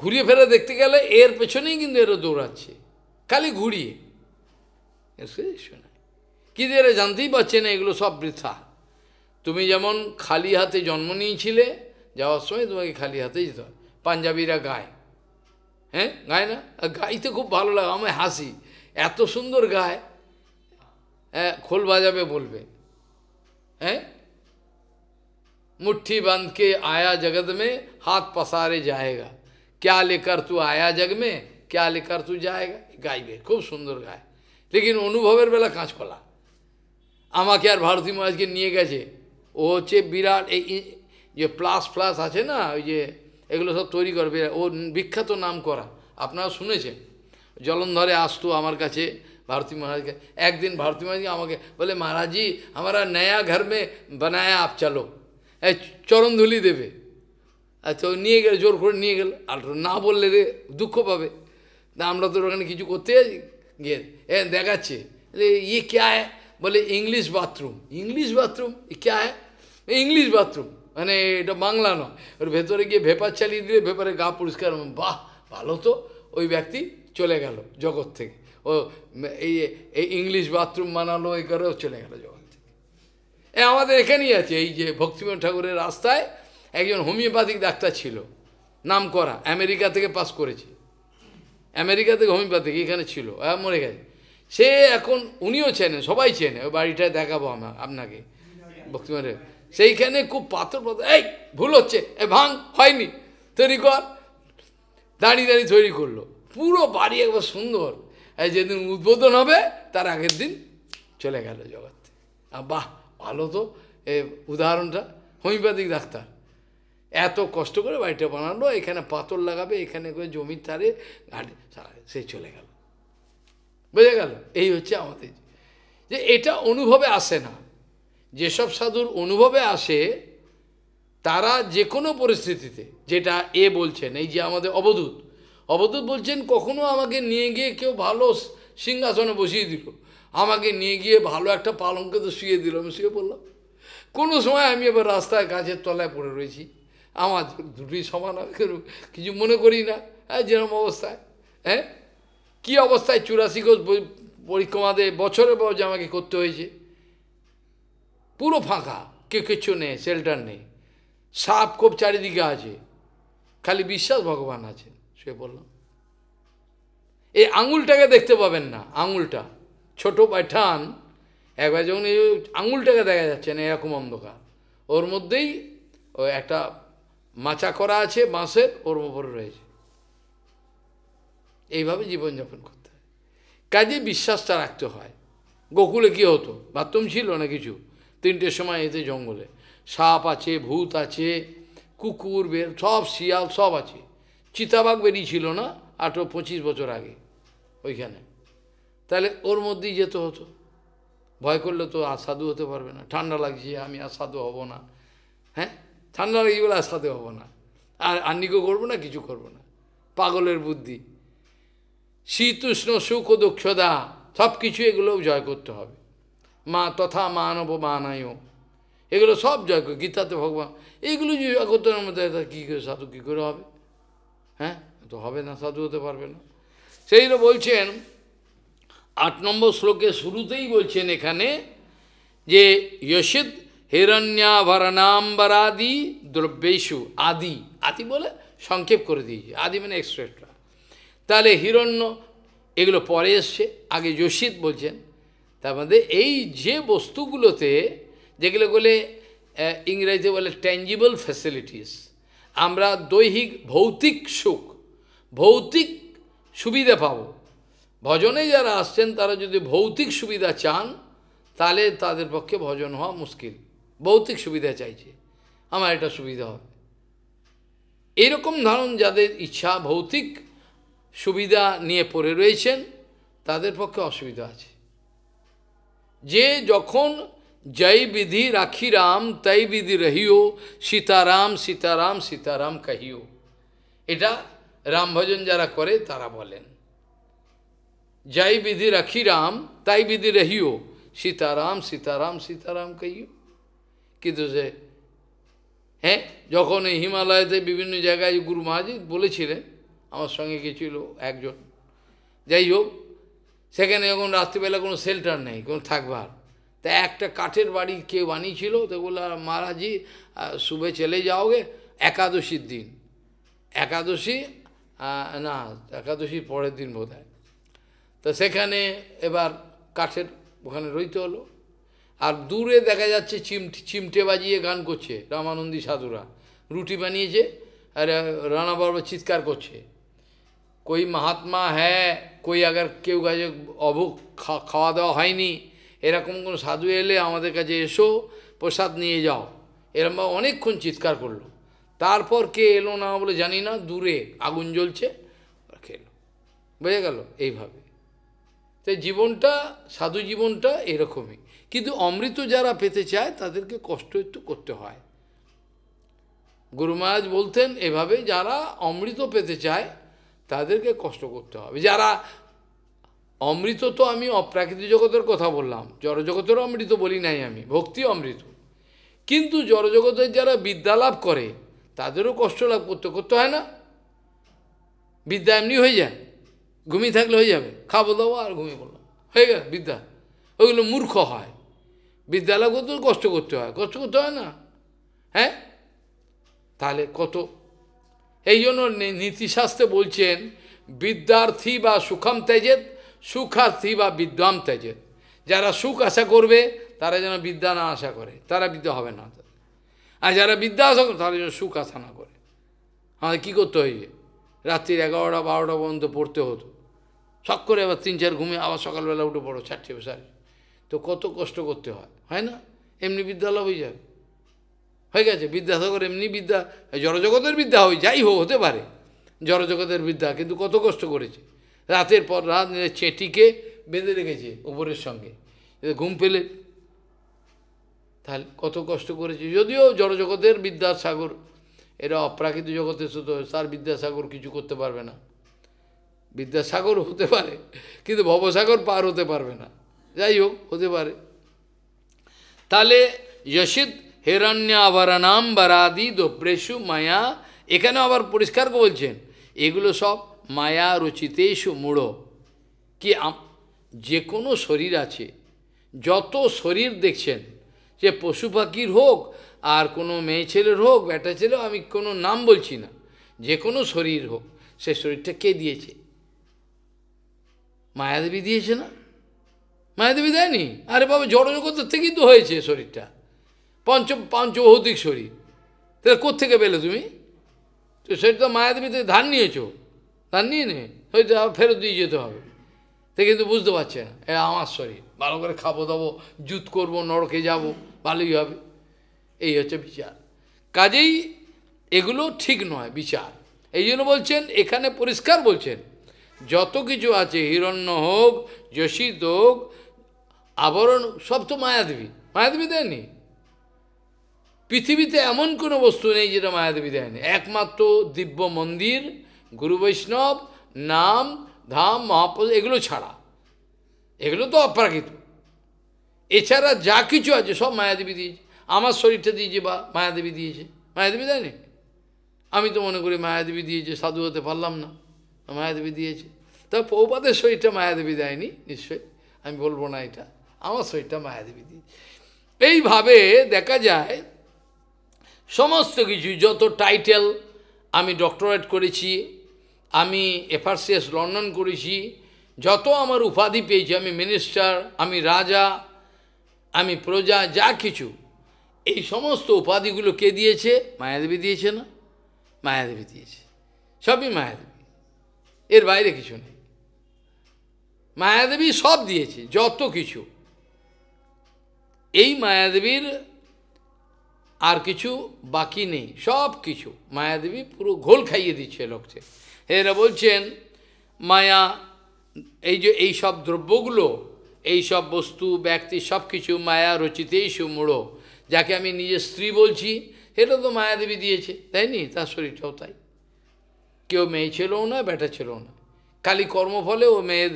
ঘুরিয়ে ফেরে দেখতে গেলে এর পেছনেই কিন্তু এরা দৌড়াচ্ছে, খালি ঘুরিয়ে। কিন্তু এরা জানতেই পারছে না এগুলো সব বৃথা। তুমি যেমন খালি হাতে জন্ম নিয়েছিলে, যাওয়ার সময় তোমাকে খালি হাতেই যেতে হয়। পাঞ্জাবিরা গায়, হ্যাঁ গায় না? গাইতে খুব ভালো লাগে, আমি হাসি, এত সুন্দর গায়। হ্যাঁ, খোল বাজাবে বলবে, হ্যাঁ, मुट्ठी बांध के आया जगत में हाथ पसारे जाएगा, क्या लेकर तू आया जग में, क्या लेकर तू जाएगा, गाइबे, खूब सुंदर गाय। लेकिन अनुभवेर बेला काँचकला। আমাকে আর ভারতী মহারাজকে নিয়ে গেছে, ও হচ্ছে বিরাট, এই যে প্লাস প্লাস আছে না, ওই যে এগুলো সব তৈরি করবে, ও বিখ্যাত নাম করা, আপনারা শুনেছেন। জলন্ধরে আসতো আমার কাছে भारती महाराज के। एक दिन भारती महाराज जी আমাকে बोले, महाराज जी हमारा नया घर में बनाया, आप चलो, চরণ ধুলি দেবে। আচ্ছা, ও নিয়ে গেল, জোর করে নিয়ে গেল। আর না বললে রে দুঃখ পাবে, না আমরা তো ওখানে কিছু করতে যাচ্ছি, গিয়ে দেখাচ্ছে, ইয়ে ক্যা হ্যায়, বলে ইংলিশ বাথরুম। ইংলিশ বাথরুম ক্যা হ্যায়, ইংলিশ বাথরুম, মানে এটা বাংলা নয়। ওর ভেতরে গিয়ে ভেপার চালিয়ে দিলে, ভেপারে গা পরিষ্কার, বাহ ভালো তো। ওই ব্যক্তি চলে গেল জগৎ থেকে, ও এই ইংলিশ বাথরুম বানালো, এই করে চলে গেল জগৎ থেকে। আমাদের এখানেই আছে, এই যে ভক্তিবিনোদ ঠাকুরের রাস্তায় একজন হোমিওপ্যাথিক ডাক্তার ছিল, নাম করা, আমেরিকা থেকে পাস করেছে, আমেরিকা থেকে হোমিওপ্যাথিক, এখানে ছিল, মরে গেছে। সে এখন, উনিও চেনে, সবাই চেনে, ওই বাড়িটায় দেখাবো আপনাকে ভক্তিবিনোদ। সেইখানে খুব পাথর পাথর, এই ভুল হচ্ছে, ভাঙ, হয়নি, তৈরি কর, দাঁড়িয়ে দাঁড়িয়ে তৈরি করলো, পুরো বাড়ি একবার সুন্দর। যেদিন উদ্বোধন হবে তার আগের দিন চলে গেল জগৎ। বাহ ভালো তো, উদাহরণটা, হোমিওপ্যাথিক ডাক্তার এত কষ্ট করে বাড়িটা বানালো, এখানে পাথর লাগাবে, এখানে করে জমির ধারে ঘাটে, সে চলে গেল, বুঝে গেল। এই হচ্ছে আমাদের, যে এটা অনুভবে আসে না। যেসব সাধুর অনুভবে আসে, তারা যে কোনো পরিস্থিতিতে, যেটা বলছেন, এই যে আমাদের অবধূত, অবধূত বলছেন, কখনো আমাকে নিয়ে গিয়ে কেউ ভালো সিংহাসনে বসিয়ে দিল, আমাকে নিয়ে গিয়ে ভালো একটা পালঙ্কে তো শুয়ে দিল, আমি শুয়ে পড়লাম। কোনো সময় আমি এবার রাস্তায় গাছের তলায় পড়ে রয়েছি, আমার দুটোই সমান, কিছু মনে করি না। যেরকম অবস্থায়, হ্যাঁ, কী অবস্থায় 84 কোষ পরিক্রমাতে বছরের পর যে আমাকে করতে হয়েছে, পুরো ফাঁকা, কিচ্ছু নেই, শেল্টার নেই, সাপ খুব চারিদিকে আছে, খালি বিশ্বাস ভগবান আছে, শুয়ে বললাম। এই আঙুলটাকে দেখতে পাবেন না, আঙুলটা ছোট পাঠান, একবার যখন এই আঙুলটাকে দেখা যাচ্ছে না, এরকম অন্ধকার, ওর মধ্যেই ওই একটা মাচা করা আছে বাঁশের, ওর উপরে রয়েছে। এইভাবে জীবনযাপন করতে হয়, কাজে বিশ্বাসটা রাখতে হয়। গোকুলে কী হতো, বাথরুম ছিল না কিছু, 3টের সময় এতে জঙ্গলে সাপ আছে, ভূত আছে, কুকুর বের, সব শিয়াল সব আছে। চিতাবাঘ বেরিয়েছিল না 18-25 বছর আগে ওইখানে, তাহলে ওর মধ্যেই যেতে হতো। ভয় করলে তো আর সাধু হতে পারবে না, ঠান্ডা লাগছে আমি আর সাধু হব না, হ্যাঁ, ঠান্ডা লাগছে বলে আর সাধু হব না, আর আন্নিকও করবো না, কিছু করবো না, পাগলের বুদ্ধি। শীত উষ্ণ সুখ ও দুঃখদা, সব কিছু এগুলোও জয় করতে হবে। মা তথা মানব মানায়, এগুলো সব জয় করে, গীতাতে ভগবান এইগুলো যে জয় করতে কী করে সাধু কী করে হবে, হ্যাঁ, তো হবে না, সাধু হতে পারবে না। সেইগুলো বলছেন 8 নম্বর শ্লোকে শুরুতেই বলছেন এখানে যে যশিদ হিরণ্যাভরণাম্বরাদি দ্রব্যেষু, আদি, আদি বলে সংক্ষেপ করে দিয়েছে, আদি মানে এক্সট্রা। তাহলে হিরণ্য এগুলো পরে এসছে, আগে যশিদ বলছেন। তার মধ্যে এই যে বস্তুগুলোতে, যেগুলো বলে ইংরেজিতে বলে ট্যাঞ্জিবল ফ্যাসিলিটিস, আমরা দৈহিক ভৌতিক সুখ, ভৌতিক সুবিধা পাব। ভজনে যারা আসছেন তারা যদি ভৌতিক সুবিধা চান, তাহলে তাদের পক্ষে ভজন হওয়া মুশকিল। ভৌতিক সুবিধা চাইছে, আমার এটা সুবিধা হবে, এইরকম ধরন যাদের ইচ্ছা ভৌতিক সুবিধা নিয়ে পড়ে রয়েছেন তাদের পক্ষে অসুবিধা আছে। যে যখন জয় বিধি রাখি রাম তাই বিধি রহিও, সীতারাম সীতারাম সীতারাম কহিও, এটা রাম ভজন যারা করে তারা বলেন। জয় বিধি রাখি রাম তাই বিধি রহিও, সীতারাম সীতারাম সীতারাম কহিও। কিন্তু সে হ্যাঁ, যখন এই হিমালয়তে বিভিন্ন জায়গায় গুরু মহারাজ বলেছিলেন, আমার সঙ্গে গেছিল একজন, যাই হোক, সেখানে যখন রাত্রিবেলা কোনো শেল্টার নেই, কোনো থাকবার, তা একটা কাঠের বাড়ি কেউ বানিয়েছিল, তো বললো মহারাজি সুবে চলে যাওগে একাদশীর দিন, একাদশী না একাদশীর পরের দিন বোধ হয়, তো সেখানে এবার কাঠের ওখানে রইতে হলো। আর দূরে দেখা যাচ্ছে চিমটে বাজিয়ে গান করছে রামানন্দী সাধুরা, রুটি বানিয়েছে আর রানা বাবা চিৎকার করছে, কই মহাত্মা হ্যাঁ, কই আগার কেউ কাছে খাওয়া দাওয়া হয়নি, এরকম কোনো সাধু এলে আমাদের কাছে এসো প্রসাদ নিয়ে যাও, এরকম অনেকক্ষণ চিৎকার করলো। তারপর কে এলো না বলে জানি না, দূরে আগুন জ্বলছে, খেলো, বোঝা গেল এইভাবে। তাই জীবনটা, সাধু জীবনটা এরকমই। কিন্তু অমৃত যারা পেতে চায় তাদেরকে কষ্ট একটু করতে হয়। গুরু মহারাজ বলতেন এভাবে, যারা অমৃত পেতে চায় তাদেরকে কষ্ট করতে হবে। যারা অমৃত, তো আমি অপ্রাকৃতিক জগতের কথা বললাম, জড়জগতেরও অমৃত বলি নাই আমি, ভক্তি অমৃত। কিন্তু জড়জগতের যারা বিদ্যা লাভ করে তাদেরও কষ্ট লাভ করতে হয় না? বিদ্যা এমনি হয়ে যায়, ঘুমিয়ে থাকলে হয়ে যাবে, খাবো দাবো আর ঘুমিয়ে পড়লাম, হয়ে গেল বিদ্যা। ওইগুলো মূর্খ হয়, বিদ্যা লাভ করতেও কষ্ট করতে হয় না? হ্যাঁ, তাহলে কত, এই জন্য নীতিশাস্ত্রে বলছেন বিদ্যার্থী বা সুখম ত্যাজেত, সুখার্থী বা বিদ্যাম ত্যাজেত। যারা সুখ আশা করবে তারা যেন বিদ্যা না আশা করে, তারা বিদ্যা হবে না। আর যারা বিদ্যা আশা করে তারা যেন সুখ আশা না করে। আমাদের কী করতে হয়েছে, রাত্রির 11টা 12টা পর্যন্ত পড়তে হতো, শখ করে আবার 3-4 ঘুমিয়ে আবার সকালবেলা উঠে পড়ো 4টে সাড়ে, তো কত কষ্ট করতে হয় না? এমনি বিদ্যা লাভ হয়ে যাবে, হয়ে গেছে। বিদ্যাসাগর এমনি বিদ্যা, জড়জগতের বিদ্যা যাই হোক হতে পারে জড়জগতের বিদ্যা, কিন্তু কত কষ্ট করেছে, রাতের পর রাত চেটিকে বেঁধে রেখেছে উপরের সঙ্গে, ঘুম পেলে, তাহলে কত কষ্ট করেছে। যদিও জড়জগতের বিদ্যাসাগর, এরা অপ্রাকৃত জগতে শুধু, তার বিদ্যাসাগর কিছু করতে পারবে না। বিদ্যাসাগর হতে পারে কিন্তু ভবসাগর পার হতে পারবে না, যাই হোক হতে পারে। তাহলে যশিদ হিরণ্যাভরণাম বরাদি দোপ্রেশু মায়া, এখানে আবার পরিষ্কার বলছেন এগুলো সব মায়া রচিতেষু মূঢ়। কি যে কোনো শরীর আছে, যত শরীর দেখছেন, যে পশু পাখির হোক আর কোনো মেয়ে ছেলের হোক বেটা ছেলে, আমি কোনো নাম বলছি না, যে কোনো শরীর হোক, সে শরীরটা কে দিয়েছে? মায়াদেবী দিয়েছে না? মায়াদেবী দেয়নি? আরে বাবা, জড়জগতের থেকেই তো হয়েছে শরীরটা, পঞ্চভৌতিক শরীর, তাহলে কোত্থেকে পেলে তুমি? তো সেটা তো মায়াদেবী থেকে ধার নিয়েছো, ধার নিয়ে নে, হয়তো ফেরত দিয়ে যেতে হবে। সে কিন্তু বুঝতে পারছে না এ আমার শরীর, ভালো করে খাবো দাবো, জুত করবো, নরকে যাব, ভালোই হবে, এই হচ্ছে বিচার। কাজেই এগুলো ঠিক নয় বিচার। এই জন্য বলছেন, এখানে পরিষ্কার বলছেন যত কিছু আছে, হিরণ্য হোক, যশিত হোক, আবরণ, সব তো মায়াদেবী। মায়াদেবী দেয়নি? পৃথিবীতে এমন কোনো বস্তু নেই যেটা মায়াদেবী দেয়নি। একমাত্র দিব্য মন্দির, গুরু বৈষ্ণব, নাম, ধাম, মহাপ্রসাদ, এগুলো ছাড়া, এগুলো তো অপ্রাকৃত। এছাড়া যা কিছু আছে সব মায়াদেবী দিয়েছে। আমার শরীরটা দিয়েছে বা মায়াদেবী দিয়েছে, মায়াদেবী দেয়নি? আমি তো মনে করি মায়াদেবী দিয়েছে, সাধু হতে পারলাম না, মায়াদেবী দিয়েছে। তা প্রভুপাদের শরীরটা মায়াদেবী দেয়নি নিশ্চয়ই, আমি বলবো না এটা, আমার শরীরটা মায়াদেবী দিয়েছে। এইভাবে দেখা যায় সমস্ত কিছু, যত টাইটেল, আমি ডক্টরেট করেছি, আমি FRCS লন্ডন করেছি, যত আমার উপাধি পেয়েছি, আমি মিনিস্টার, আমি রাজা, আমি প্রজা, যা কিছু, এই সমস্ত উপাধিগুলো কে দিয়েছে? মায়াদেবী দিয়েছে না? মায়াদেবী দিয়েছে, সবই মায়াদেবী, এর বাইরে কিছু নেই। মায়াদেবী সব দিয়েছে, যত কিছু। এই মায়াদেবীর আর কিছু বাকি নেই, সব কিছু মায়াদেবী পুরো ঘোল খাইয়ে দিচ্ছে লোককে। এরা বলছেন মায়া, এই যে এই সব দ্রব্যগুলো, এই সব বস্তু ব্যক্তি সব কিছু মায়া রচিতেই সুমূঢ়, যাকে আমি নিজের স্ত্রী বলছি এটা তো মায়াদেবী দিয়েছে, তাই নি? তার শরীরটাও তাই, কেউ মেয়ে ছেলেও না, বেটা ছেলেও না, খালি কর্মফলে ও মেয়ের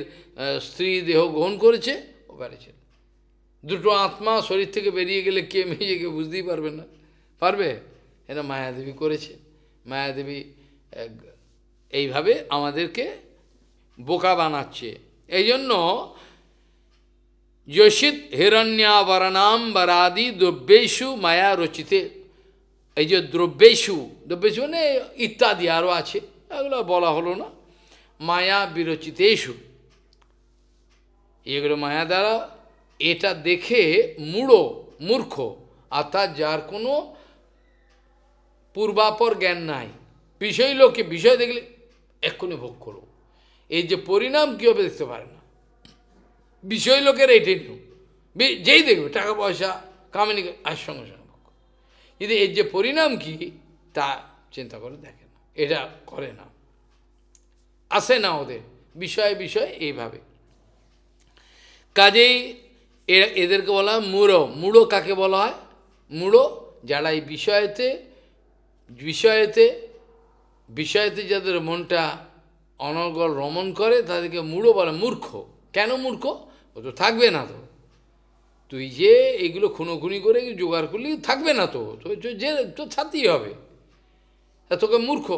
স্ত্রী দেহ গ্রহণ করেছে, ও বেটা ছেলে। দুটো আত্মা শরীর থেকে বেরিয়ে গেলে কে মেয়েকে বুঝতেই পারবে না, পারবে? এটা মায়াদেবী করেছে। মায়াদেবী এইভাবে আমাদেরকে বোকা বানাচ্ছে। এই জন্য যোষিত হিরণ্যাবরণাম বরাদি দ্রব্যেষু মায়া রচিতে, এই যে দ্রব্যেষু, দ্রব্যেষু মানে ইত্যাদি আরও আছে, এগুলো বলা হলো না। মায়া বিরচিতেষু, এগুলো মায়া দ্বারা, এটা দেখে মূর্খ, অর্থাৎ যার কোনো পূর্বাপর জ্ঞান নাই, বিষয় লোকে বিষয় দেখলে এক্ষুনি ভোগ করো, এই যে পরিণাম কী হবে দেখতে পারে না। বিষয় লোকের এইটাই নিয়ম, যেই দেখবে টাকা পয়সা কামিনী আর সঙ্গে সঙ্গে ভোগ, কিন্তু এর যে পরিণাম কি তা চিন্তা করে দেখে না, এটা করে না, আসে না ওদের বিষয় এইভাবে। কাজেই এদেরকে বলা হয় মূঢ়। মূঢ় কাকে বলা হয়? মূঢ় যারা এই বিষয়েতে যাদের মনটা অনর্গল রমণ করে তাদেরকে মূঢ় বলে। মূর্খ কেন মূর্খ? ও তো থাকবে না, তো তুই যে এগুলো খুনোখুনি করে জোগাড় করলি থাকবে না, তো যে তো ছাড়তেই হবে, তোকে মূর্খ।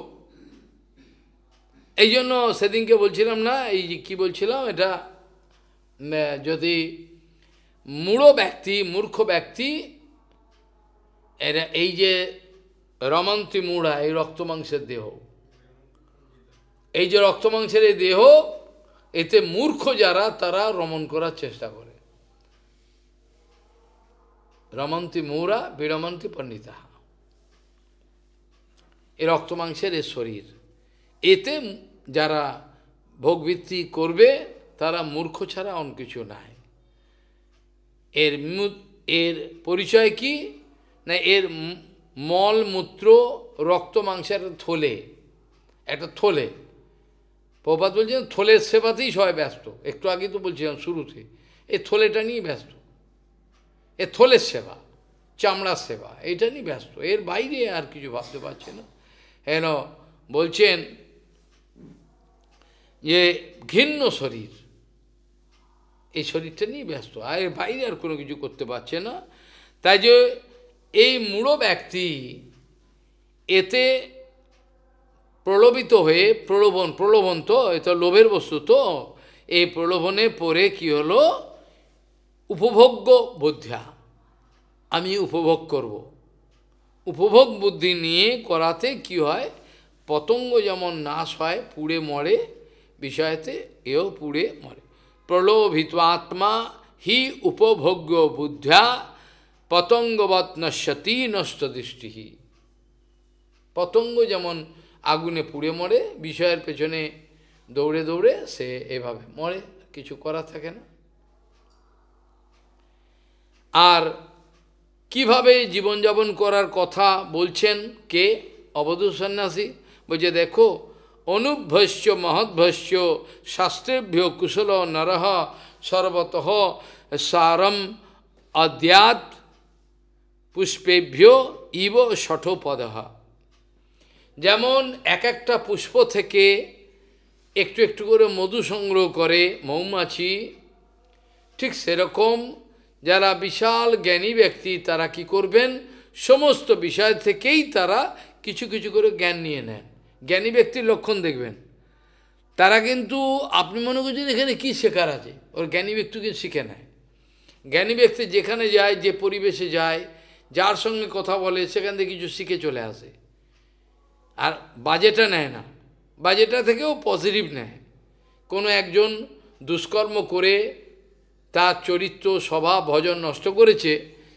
এই জন্য সেদিনকে বলছিলাম না, এই যে কী বলছিলাম, এটা যদি মূর্খ ব্যক্তি এরা এই যে রমন্তি মূঢ়া, এই রক্তমাংসের দেহ, এই যে রক্তমাংসের এই দেহ, এতে মূর্খ যারা তারা রমণ করার চেষ্টা করে। রমন্তি মূঢ়া বিরমন্তি পণ্ডিতা, এই রক্তমাংসের এই শরীর, এতে যারা ভোগবৃত্তি করবে তারা মূর্খ ছাড়া অন্য কিছু নাই। এর পরিচয় কি না, এর মল মূত্র রক্ত মাংসের একটা থলে। প্রভাত বলছেন থলের সেবাতেই সবাই ব্যস্ত, একটু আগে তো বলছিলাম শুরুতে, এই থলেটা নিয়ে ব্যস্ত, এ থলের সেবা, চামড়ার সেবা, এইটা নিয়ে ব্যস্ত, এর বাইরে আর কিছু ভাবতে পারছে না। হেন বলছেন যে ঘৃণ্য শরীর, এই শরীরটা নিয়ে ব্যস্ত, আর এর বাইরে আর কোনো কিছু করতে পারছে না। তাই যে এই মূঢ় ব্যক্তি এতে প্রলোভিত হয়ে, প্রলোভন তো এটা লোভের বস্তু, তো এই প্রলোভনে পড়ে কি হলো, উপভোগ্য বুদ্ধ্যা, আমি উপভোগ করব, উপভোগ বুদ্ধি নিয়ে করাতে কি হয়, পতঙ্গ যেমন নাশ হয়, পুড়ে মরে বিষয়তে, এও পুড়ে মরে। প্রলোভিত আত্মা হি উপভোগ্য বুদ্ধ্যা পতঙ্গবৎ নশ্যতি নষ্ট দৃষ্টি। পতঙ্গ যেমন আগুনে পুড়ে মরে, বিষয়ের পেছনে দৌড়ে দৌড়ে সে এভাবে মরে, কিছু করা থাকে না। আর কিভাবে জীবনযাপন করার কথা বলছেন কে? অবধূত সন্ন্যাসী বলছে, দেখো, অনুভ্যস্য মহদ্ভস্য শাস্ত্রেভ্য কুশল নরহ সর্বতঃ সারম অদ্যাৎ পুষ্পেভ্য ইব ষঠপদঃ। যেমন এক একটা পুষ্প থেকে একটু একটু করে মধু সংগ্রহ করে মৌমাছি, ঠিক সেরকম যারা বিশাল জ্ঞানী ব্যক্তি তারা কি করবেন, সমস্ত বিষয় থেকেই তারা কিছু কিছু করে জ্ঞান নিয়ে নেন। জ্ঞানী ব্যক্তির লক্ষণ দেখবেন, তারা কিন্তু আপনি মনে করছেন এখানে কী শেখার আছে, ওর জ্ঞানী ব্যক্তিকে শিখে নেয়। জ্ঞানী ব্যক্তি যেখানে যায়, যে পরিবেশে যায়, যার সঙ্গে কথা বলে, সেখান থেকে কিছু শিখে চলে আসে। আর বাজেটা নেয় না, বাজেটা থেকেও পজিটিভ নেয়। কোনো একজন দুষ্কর্ম করে তার চরিত্র স্বভাব ভজন নষ্ট করেছে,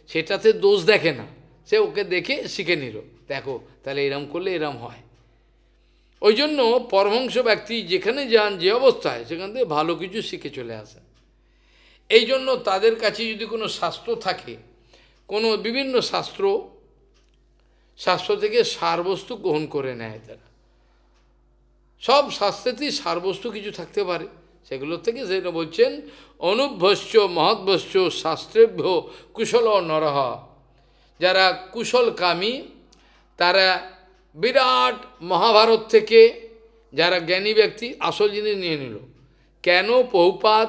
সেটাতে দোষ দেখে না, সে ওকে দেখে শিখে নিল, দেখো তাহলে এরম করলে এরম হয়। ওই জন্য পরমহংস ব্যক্তি যেখানে যান, যে অবস্থায়, সেখান থেকে ভালো কিছু শিখে চলে আসে। এই জন্য তাদের কাছে যদি কোনো শাস্ত্র থাকে, কোনো বিভিন্ন শাস্ত্র, শাস্ত্র থেকে সারবস্তু গ্রহণ করে নেয় তারা। সব শাস্ত্রেতেই সারবস্তু কিছু থাকতে পারে, সেগুলোর থেকে সেটা বলছেন অনুভ্যস্য মহদ্ভস্য শাস্ত্রেভ্য কুশল নরহ। যারা কুশলকামী তারা বিরাট মহাভারত থেকে যারা জ্ঞানী ব্যক্তি আসল জিনিস নিয়ে নিল। কেন প্রভুপাদ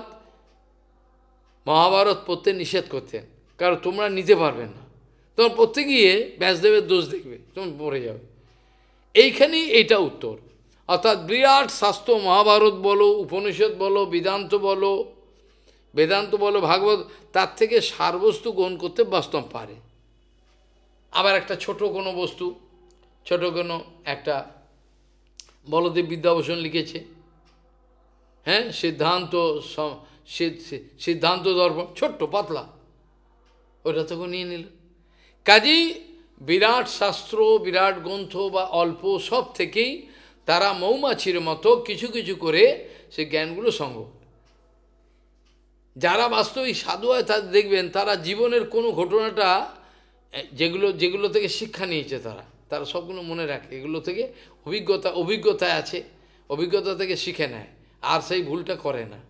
মহাভারত পড়তে নিষেধ করতেন? কারণ তোমরা নিতে পারবে না, তোমার পড়তে গিয়ে ব্যাসদেবের দোষ দেখবে, তুমি পড়ে যাবে। এইখানেই এইটা উত্তর। অর্থাৎ বিরাট শাস্ত্র মহাভারত বলো, উপনিষদ বলো, বেদান্ত বলো, ভাগবত, তার থেকে সারবস্তু গ্রহণ করতে বাস্তব পারে। আবার একটা ছোট কোনো বস্তু, ছোট কোনো একটা বলদেব বিদ্যাভূষণ লিখেছে, হ্যাঁ, সিদ্ধান্ত দর্পণ, ছোট্ট পাতলা, ওটা তখন নিয়ে নিল। কাজেই বিরাট শাস্ত্র, বিরাট গ্রন্থ বা অল্প সব থেকেই তারা মৌমাছির মতো কিছু কিছু করে সে জ্ঞানগুলো সংগ্রহ। যারা বাস্তবিক সাধু হয় তাদের দেখবেন তারা জীবনের কোনো ঘটনাটা যেগুলো থেকে শিক্ষা নিয়েছে তারা সবগুলো মনে রাখে, এগুলো থেকে অভিজ্ঞতা আছে, অভিজ্ঞতা থেকে শিখে নেয়, আর সেই ভুলটা করে না।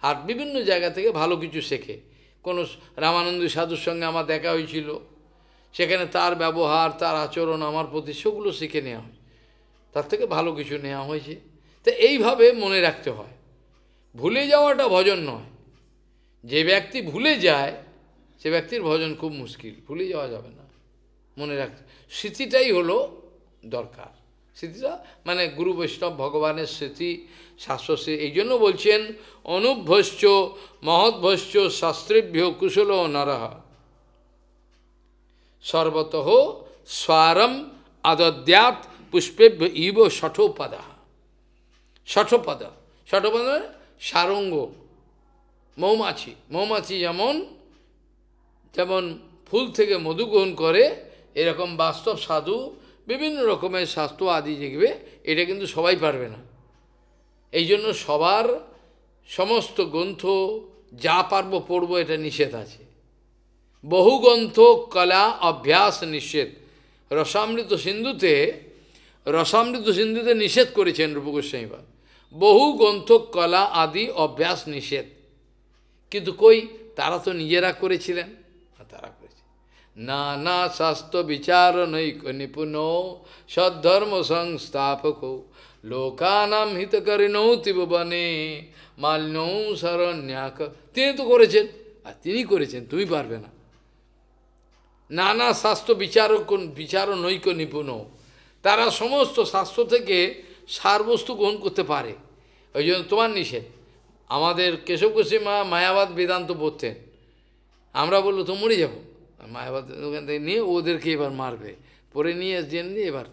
আর বিভিন্ন জায়গা থেকে ভালো কিছু শেখে। কোনো রামানন্দ সাধুর সঙ্গে আমার দেখা হয়েছিল, সেখানে তার ব্যবহার, তার আচরণ আমার প্রতি, সেগুলো শিখে নেওয়া হয়, তার থেকে ভালো কিছু নেওয়া হয়েছে। তো এইভাবে মনে রাখতে হয়। ভুলে যাওয়াটা ভজন নয়। যে ব্যক্তি ভুলে যায় সে ব্যক্তির ভজন খুব মুশকিল, ভুলে যাওয়া যাবে না, মনে রাখতে। স্মৃতিটাই হলো দরকার। স্মৃতিটা মানে গুরু বৈষ্ণব ভগবানের স্মৃতি, শাস্ত্র। এই জন্য বলছেন অনুভ্যস্য মহদ্ভস্য শাস্ত্রেভ্য কুশল নরহ সর্বতঃ স্বারম আদদ্যাৎ পুষ্পেভ্য ইব ষঠোপদ। ষঠোপদ সারঙ্গ, মৌমাছি যেমন ফুল থেকে মধু গ্রহণ করে, এরকম বাস্তব সাধু বিভিন্ন রকমের শাস্ত্র আদি দেখবে, এটা কিন্তু সবাই পারবে না। এই জন্য সবার সমস্ত গ্রন্থ যা পারবো পড়বো এটা নিষেধ আছে। বহু গ্রন্থ কলা অভ্যাস নিষেধ। রসামৃত সিন্ধুতে নিষেধ করেছেন রূপ গোস্বামীপাদ, বহু গ্রন্থ কলা আদি অভ্যাস নিষেধ। কিন্তু কই, তারা তো নিজেরা করেছিলেন, তারা করেছে। নানা শাস্ত্র বিচার নৈক নিপুণ সদ্ধর্ম সংস্থাপক লোকানাম হিতকারিণৌ ত্রিভুবনে মালিনৌ শরণ্যাক। তিনি তো করেছেন, আর তিনি করেছেন, তুমি পারবে না। নানা শাস্ত্র বিচার নৈক নিপুণ, তারা সমস্ত শাস্ত্র থেকে সারবস্তু গ্রহণ করতে পারে, ওই জন্য তোমার নিষেধ। আমাদের কেশব গোস্বামী মায়াবাদ বেদান্ত পড়তেন, আমরা বললো তো মরে যাবো, মায়াবাদ ওখান থেকে নিয়ে ওদেরকে এবার মারবে, পরে নিয়ে জেনে দিয়ে এবার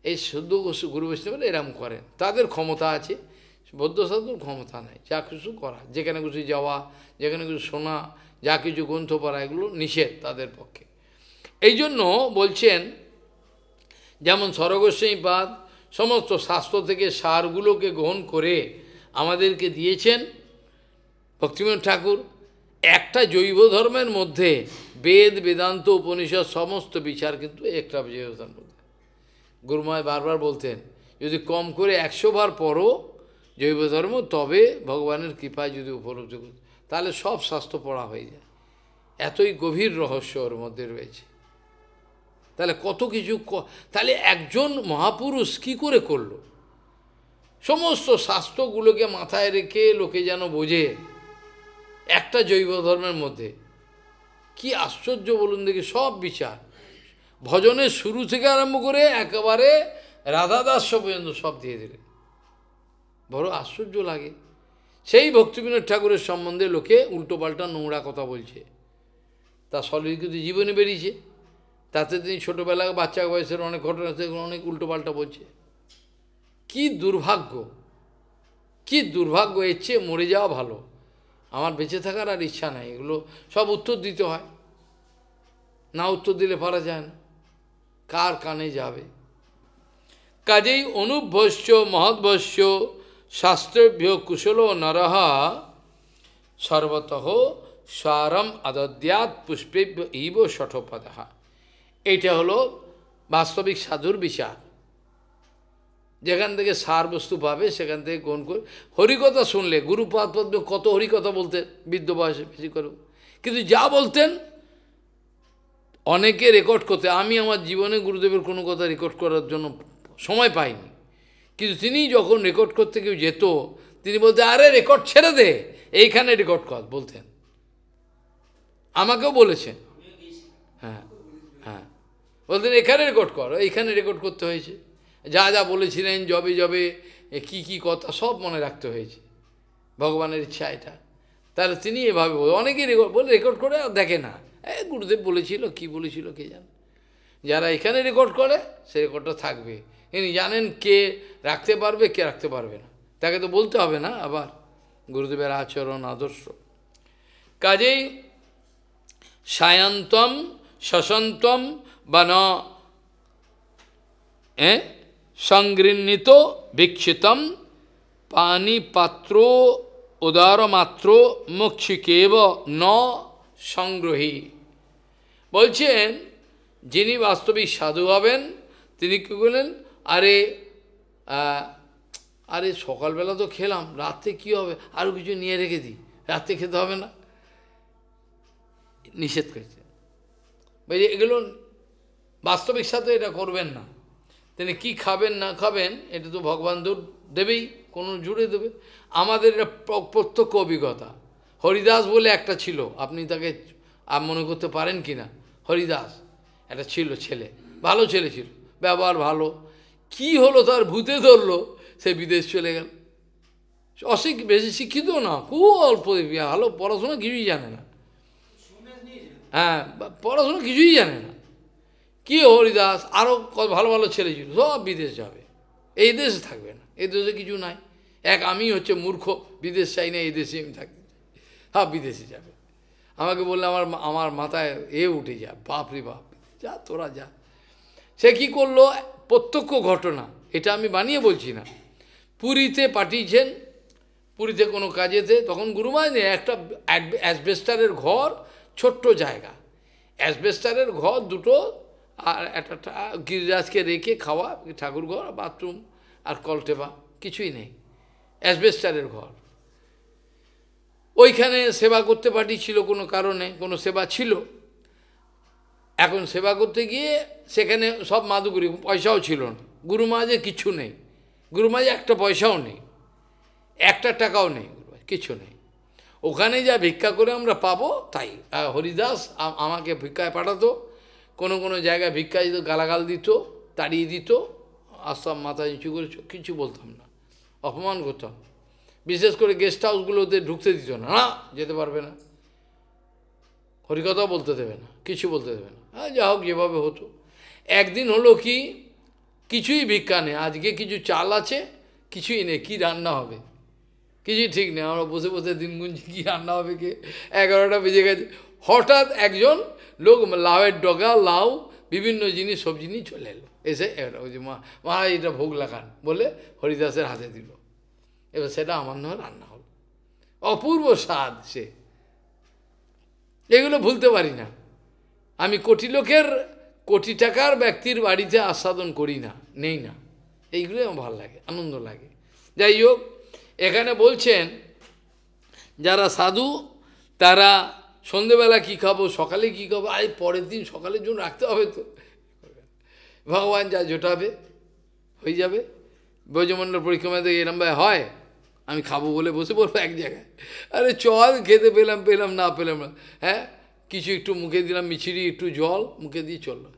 এই শুদ্ধ গুরু বৈষ্ণবরা এরম করেন, তাদের ক্ষমতা আছে, বৌদ্ধ সাধুর ক্ষমতা নাই। যা কিছু করা, যেখানে কিছু যাওয়া, যেখানে কিছু শোনা, যা কিছু গ্রন্থ পড়া, এগুলো নিষেধ তাদের পক্ষে। এই জন্য বলছেন, যেমন সরগোস্বামীপাদ সমস্ত শাস্ত্র থেকে সারগুলোকে গ্রহণ করে আমাদেরকে দিয়েছেন। ভক্তিবিনোদ ঠাকুর একটা জৈব ধর্মের মধ্যে বেদ, বেদান্ত, উপনিষদ সমস্ত বিচার কিন্তু একটা জৈব ধর্মের মধ্যে। গুরুমায় বারবার বলতেন, যদি কম করে 100 বার পড়ো জৈব ধর্ম, তবে ভগবানের কৃপায় যদি উপলব্ধি করো, তাহলে সব শাস্ত্র পড়া হয়ে যায়। এতই গভীর রহস্য ওর মধ্যে রয়েছে। তাহলে কত কিছু, তাহলে একজন মহাপুরুষ কি করে করলো? সমস্ত শাস্ত্রগুলোকে মাথায় রেখে লোকে যেন বোঝে একটা জৈব ধর্মের মধ্যে। কি আশ্চর্য বলুন দেখি, সব বিচার, ভজনের শুরু থেকে আরম্ভ করে একেবারে রাধাদাস পর্যন্ত সব দিয়ে দিলে, বড় আশ্চর্য লাগে। সেই ভক্তিবিনোদ ঠাকুরের সম্বন্ধে লোকে উল্টোপাল্টা নোংরা কথা বলছে, তার সরলীকৃত জীবনে বেরিয়েছে, তাতে তিনি ছোটোবেলা বাচ্চা বয়সের অনেক ঘটনা থেকে অনেক উল্টোপাল্টা বলছে। কি দুর্ভাগ্য, কি দুর্ভাগ্য! এর চেয়ে মরে যাওয়া ভালো। আমার বেঁচে থাকার আর ইচ্ছা নাই, এগুলো সব উত্তর দিতে হয়, না উত্তর দিলে পারা যায় না, কার কানে যাবে? কাজেই অনুভ্যস্য মহদ্ভস্য শাস্ত্রেভ্য কুশল নরহ সর্বতঃ স্বারম আদদ্যাৎ পুষ্পেভ্য ইব ষঠোপদ। এইটা হলো বাস্তবিক সাধুর বিচার, যেখান থেকে সার বস্তু পাবে সেখান থেকে গ্রহণ করে। হরিকথা শুনলে গুরুপাদ পদ্ম কত হরিকথা বলতেন বৃদ্ধ বয়সে, বেশি করে, কিন্তু যা বলতেন অনেকে রেকর্ড করতে, আমি আমার জীবনে গুরুদেবের কোনো কথা রেকর্ড করার জন্য সময় পাইনি, কিন্তু তিনি যখন রেকর্ড করতে কেউ যেত, তিনি বলতেন আরে রেকর্ড ছেড়ে দে, এইখানে রেকর্ড কর, বলতেন। আমাকেও বলেছেন, হ্যাঁ হ্যাঁ, বলতেন এখানে রেকর্ড কর, এইখানে রেকর্ড করতে হয়েছে, যা যা বলেছিলেন যবে যবে কি কি কথা সব মনে রাখতে হয়েছে, ভগবানের ইচ্ছা এটা। তাহলে তিনি এভাবে অনেকেই রেকর্ড করে আর দেখে না, গুরুদেব বলেছিল, কি বলেছিল কে জানে। যারা এখানে রেকর্ড করে সে রেকর্ডটা থাকবে, ইনি জানেন কে রাখতে পারবে কে রাখতে পারবে না, তাকে তো বলতে হবে না আবার গুরুদেবের আচরণ আদর্শ। কাজেই সায়ন্তম শশন্তম বা ন সংগৃহীত ভিক্ষিতম পানিপাত্র উদারমাত্র মুক্ষিকেব ন সংগ্রহী। বলছেন যিনি বাস্তবিক সাধু হবেন তিনি কী করলেন, আরে আরে সকালবেলা তো খেলাম, রাত্রে কী হবে, আরও কিছু নিয়ে রেখে দিই, রাত্রে খেতে হবে না, নিষেধ করেছে। বলছে এগুলো বাস্তবিক সাথে এটা করবেন না। তিনি কি খাবেন না খাবেন এটা তো ভগবান দূর দেবেই, কোনো জুড়ে দেবে। আমাদের এটা প্রত্যক্ষ অভিজ্ঞতা। হরিদাস বলে একটা ছিল, আপনি তাকে মনে করতে পারেন কি না, হরিদাস একটা ছিল ছেলে, ভালো ছেলে ছিল, ব্যবহার ভালো, কি হলো তার ভূতে ধরলো, সে বিদেশ চলে গেল। বেশি শিক্ষিত না, খুব অল্প, ভালো পড়াশোনা কিছুই জানে না, হ্যাঁ পড়াশোনা কিছুই জানে না। কি হরিদাস আরও ভালো ভালো ছেলে ছিল, সব বিদেশ যাবে, এই দেশে থাকবে না, এই দেশে কিছু নাই। আমি হচ্ছে মূর্খ, বিদেশ চাই না, এই দেশে আমি থাকতে চাই, হ্যাঁ বিদেশে যাবে। আমাকে বললে আমার মাথায় উঠে যা, বাপ রে বাপ, যা তোরা যা। সে কি করলো, প্রত্যক্ষ ঘটনা, এটা আমি বানিয়ে বলছি না। পুরীতে পাঠিয়েছেন, পুরীতে কোনো কাজেতে, তখন গুরুমায় নেই, একটা অ্যাসবেস্টারের ঘর, ছোট্ট জায়গা, অ্যাসবেস্টারের ঘর দুটো, আর একটা গিরিরাজকে রেখে খাওয়া, ঠাকুর ঘর, বাথরুম আর কলটেপা, কিছুই নেই, অ্যাসবেস্টারের ঘর। ওইখানে সেবা করতে পাঠিয়েছিল কোনো কারণে, কোনো সেবা ছিল। এখন সেবা করতে গিয়ে সেখানে সব মাদুগুরি, পয়সাও ছিল না, গুরুমাজে কিছু নেই, গুরুমাজে একটা পয়সাও নেই, একটা টাকাও নেই, কিছু নেই। ওখানে যা ভিক্ষা করে আমরা পাবো তাই। হরিদাস আমাকে ভিক্ষায় পাঠাতো, কোনো কোনো জায়গায় ভিক্ষা দিত, গালাগাল দিত, তাড়িয়ে দিত, আসাম মাথা নিচু করে কিছু বলতাম না, অপমান করতাম। বিশেষ করে গেস্ট হাউসগুলোতে ঢুকতে দিত না, না যেতে পারবে না, হরিকথাও বলতে দেবে না, কিছু বলতে দেবে না। হ্যাঁ যা হোক যেভাবে হতো। একদিন হলো কি, কিছুই ভিক্ষা নেই, আজকে কিছু চাল আছে, কিছুই নেই, কী রান্না হবে কিছুই ঠিক নেই। আমরা বসে বসে দিন গুনছি কী রান্না হবে, কে 11টা বেজে গেছে। হঠাৎ একজন লোক লাউয়ের ডগা, লাউ, বিভিন্ন জিনিস সবজি নিয়ে চলে এলো, এসে ওই যে মহারাজ এটা ভোগ লাগান বলে হরিদাসের হাতে দিল। এবার সেটা আমার নয় রান্না হল, অপূর্ব স্বাদ। সে এগুলো ভুলতে পারি না। আমি কোটি টাকার ব্যক্তির বাড়িতে আস্বাদন করি না, নেই না, এইগুলোই আমার ভালো লাগে, আনন্দ লাগে। যাই হোক, এখানে বলছেন যারা সাধু তারা সন্ধেবেলা কী খাবো, সকালে কী খাবো, পরের দিন সকালের জন্য রাখতে হবে তো, ভগবান যা জোটাবে হয়ে যাবে। ব্রজমণ্ডল পরিক্রমাতে এরমভাবে হয়, আমি খাবো বলে বসে পড়বো এক জায়গায়, আরে চল খেতে পেলাম না পেলাম না, হ্যাঁ কিছু একটু মুখে দিলাম, মিছিরি একটু জল মুখে দিয়ে চললো,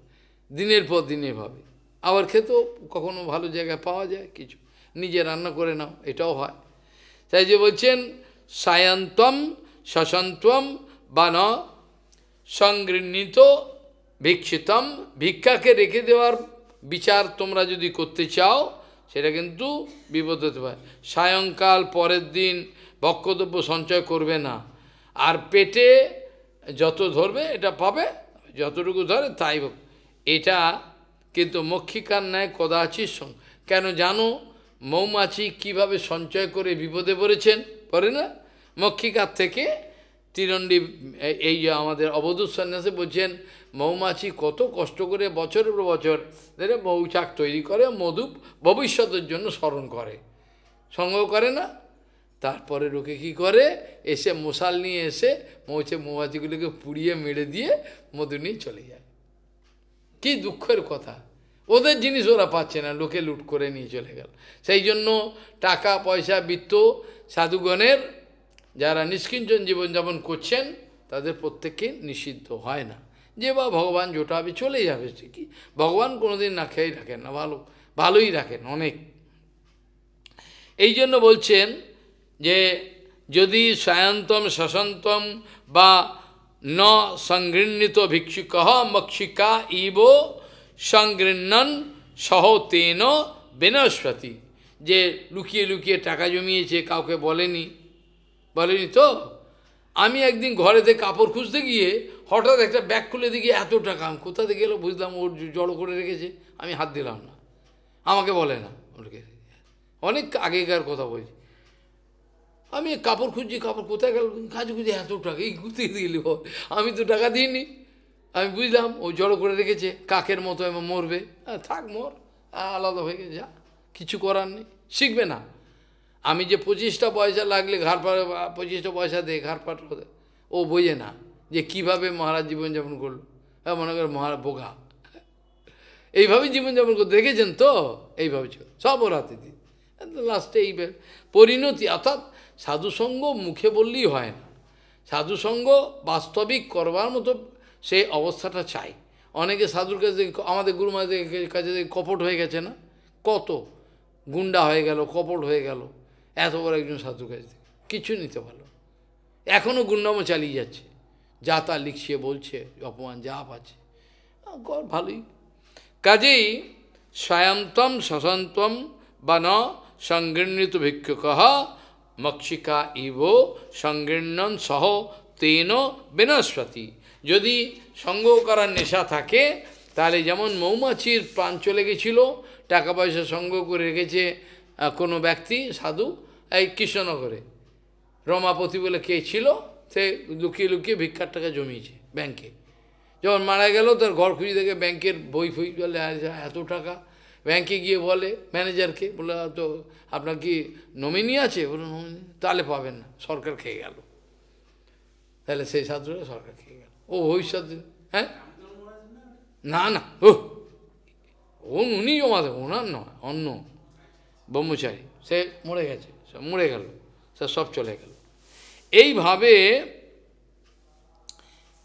দিনের পর দিন এভাবে। আবার খেতেও কখনো ভালো জায়গায় পাওয়া যায়, কিছু নিজে রান্না করে নাও, এটাও হয়। তাই যে বলছেন সায়ন্তম শশন্তম বা ন সংগৃহীত ভিক্ষিতম, ভিক্ষাকে রেখে দেওয়ার বিচার তোমরা যদি করতে চাও সেটা কিন্তু বিপদ হতে পারে। সায়ংকাল পরের দিন ভক্ষদ্রব্য সঞ্চয় করবে না, আর পেটে যত ধরবে এটা পাবে, যতটুকু ধরে তাই। এটা কিন্তু মক্ষিকার ন্যায় কদাচিৎ কেন জানো, মৌমাছি কিভাবে সঞ্চয় করে বিপদে পড়েছেন, পড়ে না, মক্ষিকার থেকে তিরণ্ডি এই যে আমাদের অবধূত সন্ন্যাসী বলছেন, মৌমাছি কত কষ্ট করে বছরের পর বছর ধরে মৌচাক তৈরি করে, মধু ভবিষ্যতের জন্য স্মরণ করে, সংগ্রহ করে না। তারপরে লোকে কী করে, এসে মশাল নিয়ে এসে মৌমাছিগুলোকে পুড়িয়ে মেরে দিয়ে মধু নিয়ে চলে যায়। কি দুঃখের কথা, ওদের জিনিস ওরা পাচ্ছে না, লোকে লুট করে নিয়ে চলে গেল। সেই জন্য টাকা পয়সা বৃত্ত সাধুগণের যারা নিষ্কিঞ্চন জীবনযাপন করছেন তাদের প্রত্যেককে নিষিদ্ধ হয় না। যে বা ভগবান জোটাবে চলে যাবে ঠিকই, ভগবান কোনোদিন না খেয়েই রাখেন না, ভালোই রাখেন অনেক। এই জন্য বলছেন যে যদি সায়ন্তম শশন্তম বা ন সংগৃহীত ভিক্ষুক মক্ষিকা ইব সংগৃহণ সহ তেন বিনস্পতি, যে লুকিয়ে লুকিয়ে টাকা জমিয়েছে কাউকে বলেনি তো। আমি একদিন ঘরেতে কাপড় খুঁজতে গিয়ে হঠাৎ একটা ব্যাগ খুলে দেখি এত টাকা, আমি কোথা থেকে গেলো বুঝলাম, ওর জড়ো করে রেখেছে, আমি হাত দিলাম না, আমাকে বলে না, ওকে অনেক আগেকার কথা বলছি। আমি কাপড় খুঁজছি, কাপড় কোথায় গেল, কাজ খুঁজে এত টাকা, এই ঘুরতে গেলি, আমি তো টাকা দিইনি। আমি বুঝলাম ও জড়ো করে রেখেছে, কাকের মতো এবার মরবে, থাক মর, আলাদা হয়ে গেছে, যা কিছু করার নেই, শিখবে না। আমি যে 25টা পয়সা লাগলে ঘাড় পাড়ে 25টা পয়সা দে ঘাড় পাট, ও বোঝে না যে কীভাবে মহারাজ জীবনযাপন করলো, মনে করে মহারাজ বোকা, এইভাবে জীবনযাপন করতে দেখেছেন তো, এইভাবে ছিল সব ওর হাতে দিন। লাস্টে এই পরিণতি, অর্থাৎ সাধুসঙ্গ মুখে বললেই হয় না, সাধুসঙ্গ বাস্তবিক করবার মতো সেই অবস্থাটা চাই। অনেকে সাধুর কাছে, আমাদের গুরু মহারাজের কাছে কপট হয়ে গেছে না, কত গুন্ডা হয়ে গেল, কপট হয়ে গেল, এত বড় একজন সাধুর কাছে কিছু নিতে পারলো, এখনও গুন্ডামো চালিয়ে যাচ্ছে, যা তা লিখিয়ে বলছে, অপমান যা পাচ্ছে, ভালোই। কাজেই স্বয়ন্তম শশন্তম বা ন সংগৃহীত ভিক্ষুক মক্ষিকা ইব সংগৃহণ সহ তেন বিনস্পতি। যদি সঙ্গ করার নেশা থাকে তাহলে যেমন মৌমাছির প্রাণ চলে গেছিল, টাকা পয়সা সংগ্রহ করে রেখেছে কোনো ব্যক্তি সাধু, এই কৃষ্ণনগরে রমাপতি বলে কে ছিল, সে লুকিয়ে লুকিয়ে ভিক্ষার টাকা জমিয়েছে ব্যাংকে। যখন মারা গেল তার ঘর খুঁজে দেখে ব্যাংকের বই ফই বলে এত টাকা, ব্যাংকে গিয়ে বলে ম্যানেজারকে, বলে তো আপনার কি নমিনি আছে, বলে নমিনি, তাহলে পাবেন না, সরকার খেয়ে গেল। তাহলে সেই সাধুরা সরকার খেয়ে গেল, ও ভবিষ্যৎ, হ্যাঁ না না, উনি জমাতে, ওনার নয়, অন্য ব্রহ্মচারী, সে মরে গেছে, সব মরে গেল, সে সব চলে গেল। এইভাবে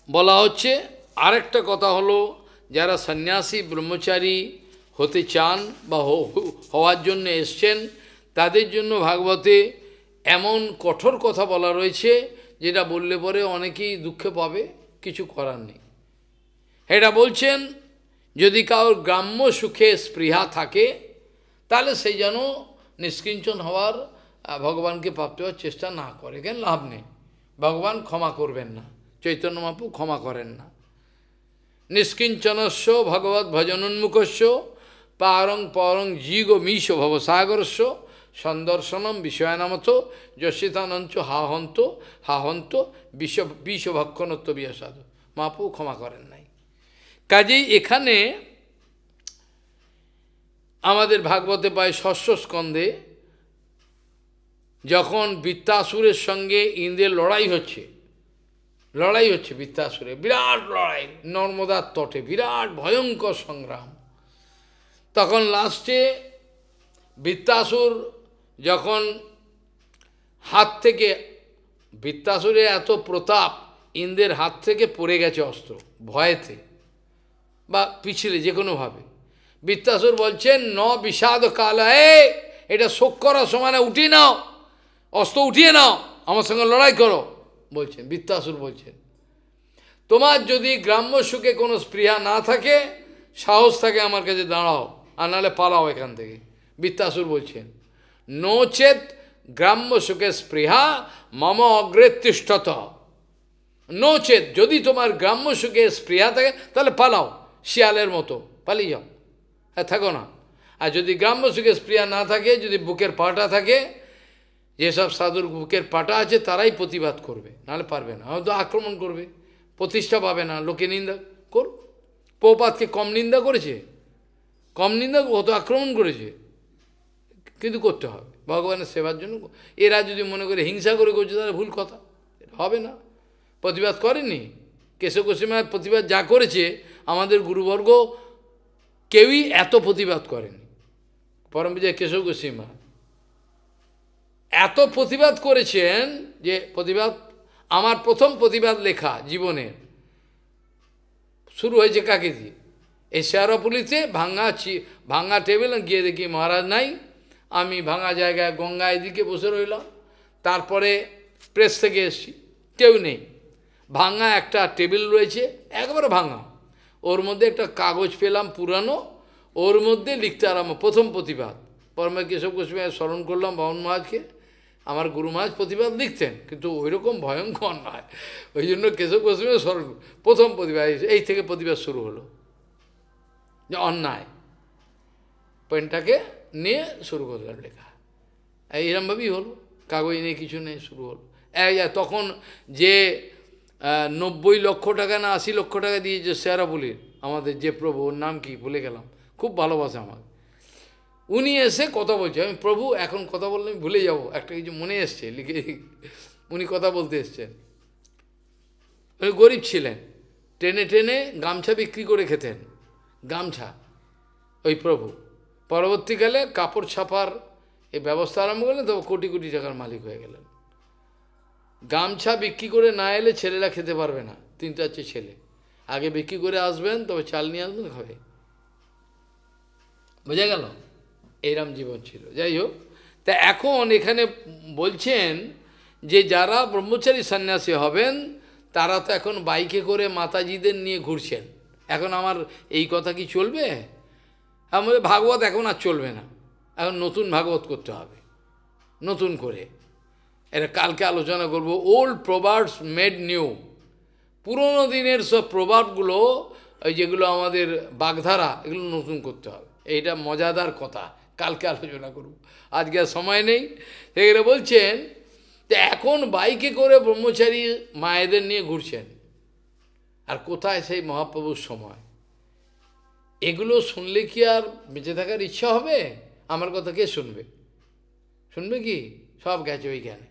বলা হচ্ছে। আরেকটা কথা হলো, যারা সন্ন্যাসী ব্রহ্মচারী হতে চান বা হওয়ার জন্য এসছেন, তাদের জন্য ভাগবতে এমন কঠোর কথা বলা রয়েছে, যেটা বললে পরে অনেকেই দুঃখে পাবে, কিছু করার নেই। এটা বলছেন, যদি কারোর গ্রাম্য সুখে স্পৃহা থাকে তাহলে সেই যেন নিষ্কিঞ্চন হওয়ার, ভগবানকে প্রাপ্ত হওয়ার চেষ্টা না করে, কেন লাভ নেই, ভগবান ক্ষমা করবেন না, চৈতন্য মহাপ্রভু ক্ষমা করেন না। নিষ্কিঞ্চনস্য ভগবৎ ভজনোন্মুখস্য পারং পরং জিগ মিশ ভবসাগরস্য সন্দর্শনম বিষয়ানামথ যশিতানঞ্চ হাহন্ত বিষভক্ষণত্ব বিয়সাধু। মহাপ্রভু ক্ষমা করেন নাই। কাজেই এখানে আমাদের ভাগবতে পায় ষষ্ঠ স্কন্ধে, যখন বৃত্তাসুরের সঙ্গে ইন্দ্রের লড়াই হচ্ছে বৃত্তাসুরে, বিরাট লড়াই, নর্মদার তটে বিরাট ভয়ঙ্কর সংগ্রাম। তখন লাস্টে বৃত্তাসুর যখন হাত থেকে, বৃত্তাসুরের এত প্রতাপ, ইন্দ্রের হাত থেকে পড়ে গেছে অস্ত্র ভয়েতে বা পিছলে যে কোনোভাবে, বৃত্তাসুর বলছেন ন বিষাদ কালায়, এটা শোক করার সময় না, উঠিয়ে নাও, অস্ত্র উঠিয়ে নাও, আমার সঙ্গে লড়াই করো, বলছেন বৃত্তাসুর বলছেন। তোমার যদি গ্রাম্য সুখে কোনো স্পৃহা না থাকে, সাহস থাকে আমার কাছে দাঁড়াও, আর নাহলে পালাও এখান থেকে, বৃত্তাসুর বলছেন। নোচেত গ্রাম্য সুখে স্পৃহা মম অগ্রে তিষ্ঠত, নোচেত যদি তোমার গ্রাম্য সুখে স্পৃহা থাকে তাহলে পালাও, শিয়ালের মতো পালিয়ে যাও, হ্যাঁ থাকো না। আর যদি গ্রাম্য সুখে স্পৃহা না থাকে, যদি বুকের পাটা থাকে, যেসব সাধুর বুকের পাটা আছে তারাই প্রতিবাদ করবে, নাহলে পারবে না, হয়তো আক্রমণ করবে, প্রতিষ্ঠা পাবে না, লোকে নিন্দা করুক। প্রপাতকে কম নিন্দা করেছে? কম নিন্দা, অত আক্রমণ করেছে, কিন্তু করতে হবে ভগবানের সেবার জন্য। এরা যদি মনে করে হিংসা করে করছে তাহলে ভুল কথা, হবে না। প্রতিবাদ করেনি কেশব গোস্বামী, প্রতিবাদ যা করেছে আমাদের গুরুবর্গ কেউই এত প্রতিবাদ করেনি। পরম বিজয় কেশব গোস্বামী এত প্রতিবাদ করেছেন যে প্রতিবাদ, আমার প্রথম প্রতিবাদ লেখা জীবনের শুরু হয়েছে কাকে দিয়ে? এই শেয়ারপুলিতে ভাঙা টেবিল, গিয়ে দেখি মহারাজ নাই, আমি ভাঙা জায়গায় গঙ্গা এদিকে বসে রইলাম। তারপরে প্রেস থেকে এসছি, কেউ নেই, ভাঙা একটা টেবিল রয়েছে, একবারে ভাঙা, ওর মধ্যে একটা কাগজ পেলাম পুরানো, ওর মধ্যে লিখতে আরম্ভ, প্রথম প্রতিবাদ। পরমে কেশব গোস্বামী স্মরণ করলাম বামন মহারাজকে, আমার গুরু মহারাজ প্রতিবাদ লিখতেন, কিন্তু ওইরকম ভয়ঙ্কর নয়, ওই জন্য কেশব গোস্বামী স্মরণ, প্রথম প্রতিবাদ, এই থেকে প্রতিবাদ শুরু হলো, যে অন্যায়, পেনটাকে নিয়ে শুরু করলাম লেখা, এইরকমভাবেই হলো, কাগজ নেই কিছু নেই, শুরু হলো। তখন যে 90 লক্ষ টাকা না 80 লক্ষ টাকা দিয়েছে শেয়ারাপুলির, আমাদের যে প্রভু, ওর নাম কি ভুলে গেলাম, খুব ভালোবাসে আমার, উনি এসে কথা বলছে, আমি প্রভু এখন কথা বললে আমি ভুলে যাব, একটা কিছু মনে এসছে লিখে, উনি কথা বলতে এসছেন। উনি গরিব ছিলেন, টেনে টেনে গামছা বিক্রি করে খেতেন, গামছা, ওই প্রভু পরবর্তীকালে কাপড় ছাপার এই ব্যবস্থা আরম্ভ করলেন, তবে কোটি কোটি টাকার মালিক হয়ে গেলেন। গামছা বিক্রি করে না এলে ছেলেরা খেতে পারবে না, 3-4 ছেলে আগে বিক্রি করে আসবেন, তবে চাল নিয়ে আসবেন, খাবে, বোঝা গেল? এইরকম জীবন ছিল। যাই হোক, তা এখন এখানে বলছেন যে যারা ব্রহ্মচারী সন্ন্যাসী হবেন তারা তো এখন বাইকে করে মাতাজিদের নিয়ে ঘুরছেন। এখন আমার এই কথা কি চলবে? আমাদের ভাগবত এখন আর চলবে না, এখন নতুন ভাগবত করতে হবে, নতুন করে। এটা কালকে আলোচনা করব, ওল্ড প্রভার্বস মেড নিউ। পুরোনো দিনের সব প্রভাবগুলো, ওই যেগুলো আমাদের বাগধারা, এগুলো নতুন করতে হবে। এইটা মজাদার কথা, কালকে আলোচনা করব, আজকে আর সময় নেই। এখানে বলছেন যে এখন বাইকে করে ব্রহ্মচারী মায়েদের নিয়ে ঘুরছেন, আর কোথায় সেই মহাপ্রভুর সময়? এগুলো শুনলে কি আর বেঁচে থাকার ইচ্ছা হবে? আমার কথা কে শুনবে? শুনবে কি? সব গেছে ওইখানে,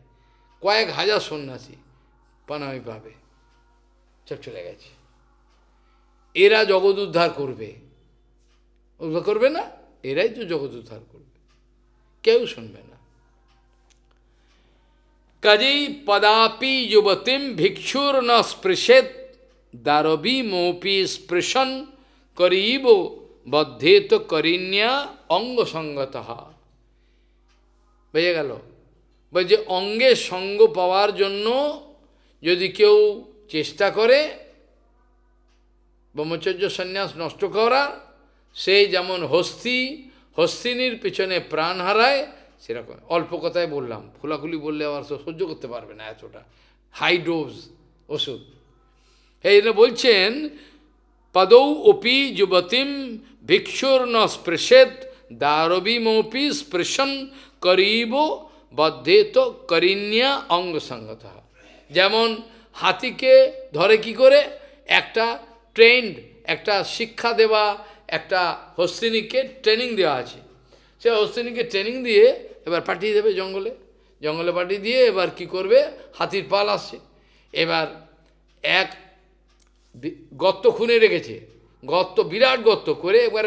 কয়েক হাজার সন্ন্যাসী পানামি পাবে, সব চলে গেছে। এরা জগৎ উদ্ধার করবে, উদ্ধার করবে না, এরাই তো জগৎ উদ্ধার করবে, কেউ শুনবে না। কাজেই পদাপি যুবতীম ভিক্ষুর ন স্পৃশেত দারবি মোপি স্পৃশন করিব বদ্ধেত করিণ্যা অঙ্গসঙ্গত। বুঝে গেল? বলছে অঙ্গে সঙ্গ পাওয়ার জন্য যদি কেউ চেষ্টা করে ব্রহ্মচর্য সন্ন্যাস নষ্ট করা, সে যেমন হস্তিনীর পিছনে প্রাণ হারায়, সেরকম। অল্প কথায় বললাম, খোলাখুলি বললে আবার সহ্য করতে পারবে না এতটা হাই ডোজ ওষুধ। এই জন্য বলছেন পদৌ অপি যুবতীম ভিক্ষুর ন স্পৃশেত দারবিমপি স্পৃশন করিব বদ্ধেত করিণ্যা অঙ্গসঙ্গত। যেমন হাতিকে ধরে কি করে, একটা ট্রেন্ড, একটা শিক্ষা দেওয়া, একটা হস্তিনীকে ট্রেনিং দেওয়া আছে, সে হস্তিনীকে ট্রেনিং দিয়ে এবার পাঠিয়ে দেবে জঙ্গলে, জঙ্গলে পাঠিয়ে দিয়ে এবার কি করবে, হাতির পাল আসছে, এবার এক গর্ত খুনে রেখেছে, গর্ত, বিরাট গর্ত করে একবার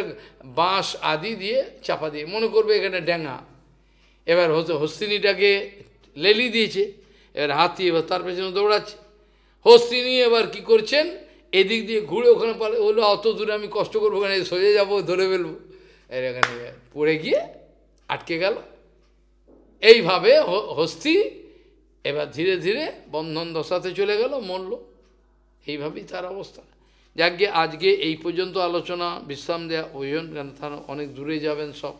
বাঁশ আদি দিয়ে চাপা দিয়ে, মনে করবে এখানে ড্যাঙা, এবার হস্তিনীটাকে লেলি দিয়েছে, এবার হাতি এবার তার পেছনে দৌড়াচ্ছে। হস্তিনী এবার কি করছেন, এদিক দিয়ে ঘুরে ওখানে পালে, হলো অত দূরে আমি কষ্ট করবো, ওখানে সোজা যাবো, ধরে ফেলবো, এর এখানে পড়ে গিয়ে আটকে গেল। এইভাবে হস্তি এবার ধীরে ধীরে বন্ধন দশাতে চলে গেল, মরল। এইভাবেই তার অবস্থা। যাকে আজকে এই পর্যন্ত আলোচনা, বিশ্রাম দেওয়া ওজন, কেন তারা অনেক দূরে যাবেন, সব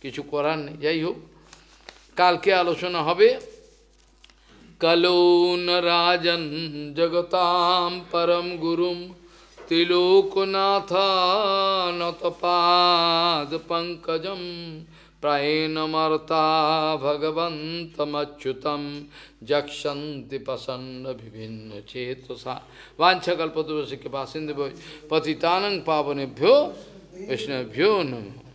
কিছু করার নেই। যাই হোক, কালকে আলোচনা হবে কলো ন রাজন জগতাম পরম গুরুম त्रिलोकनाथानतपादपङ्कजं प्रायेणमर्ता भगवन्तमच्युतं जक्षन्ति प्रसन्नविभिन्नचेतसा वाञ्छाकल्पतरुश्च कृपासिन्धुभ्यो पतितानं पावनेभ्यो वैष्णवेभ्यो नमः।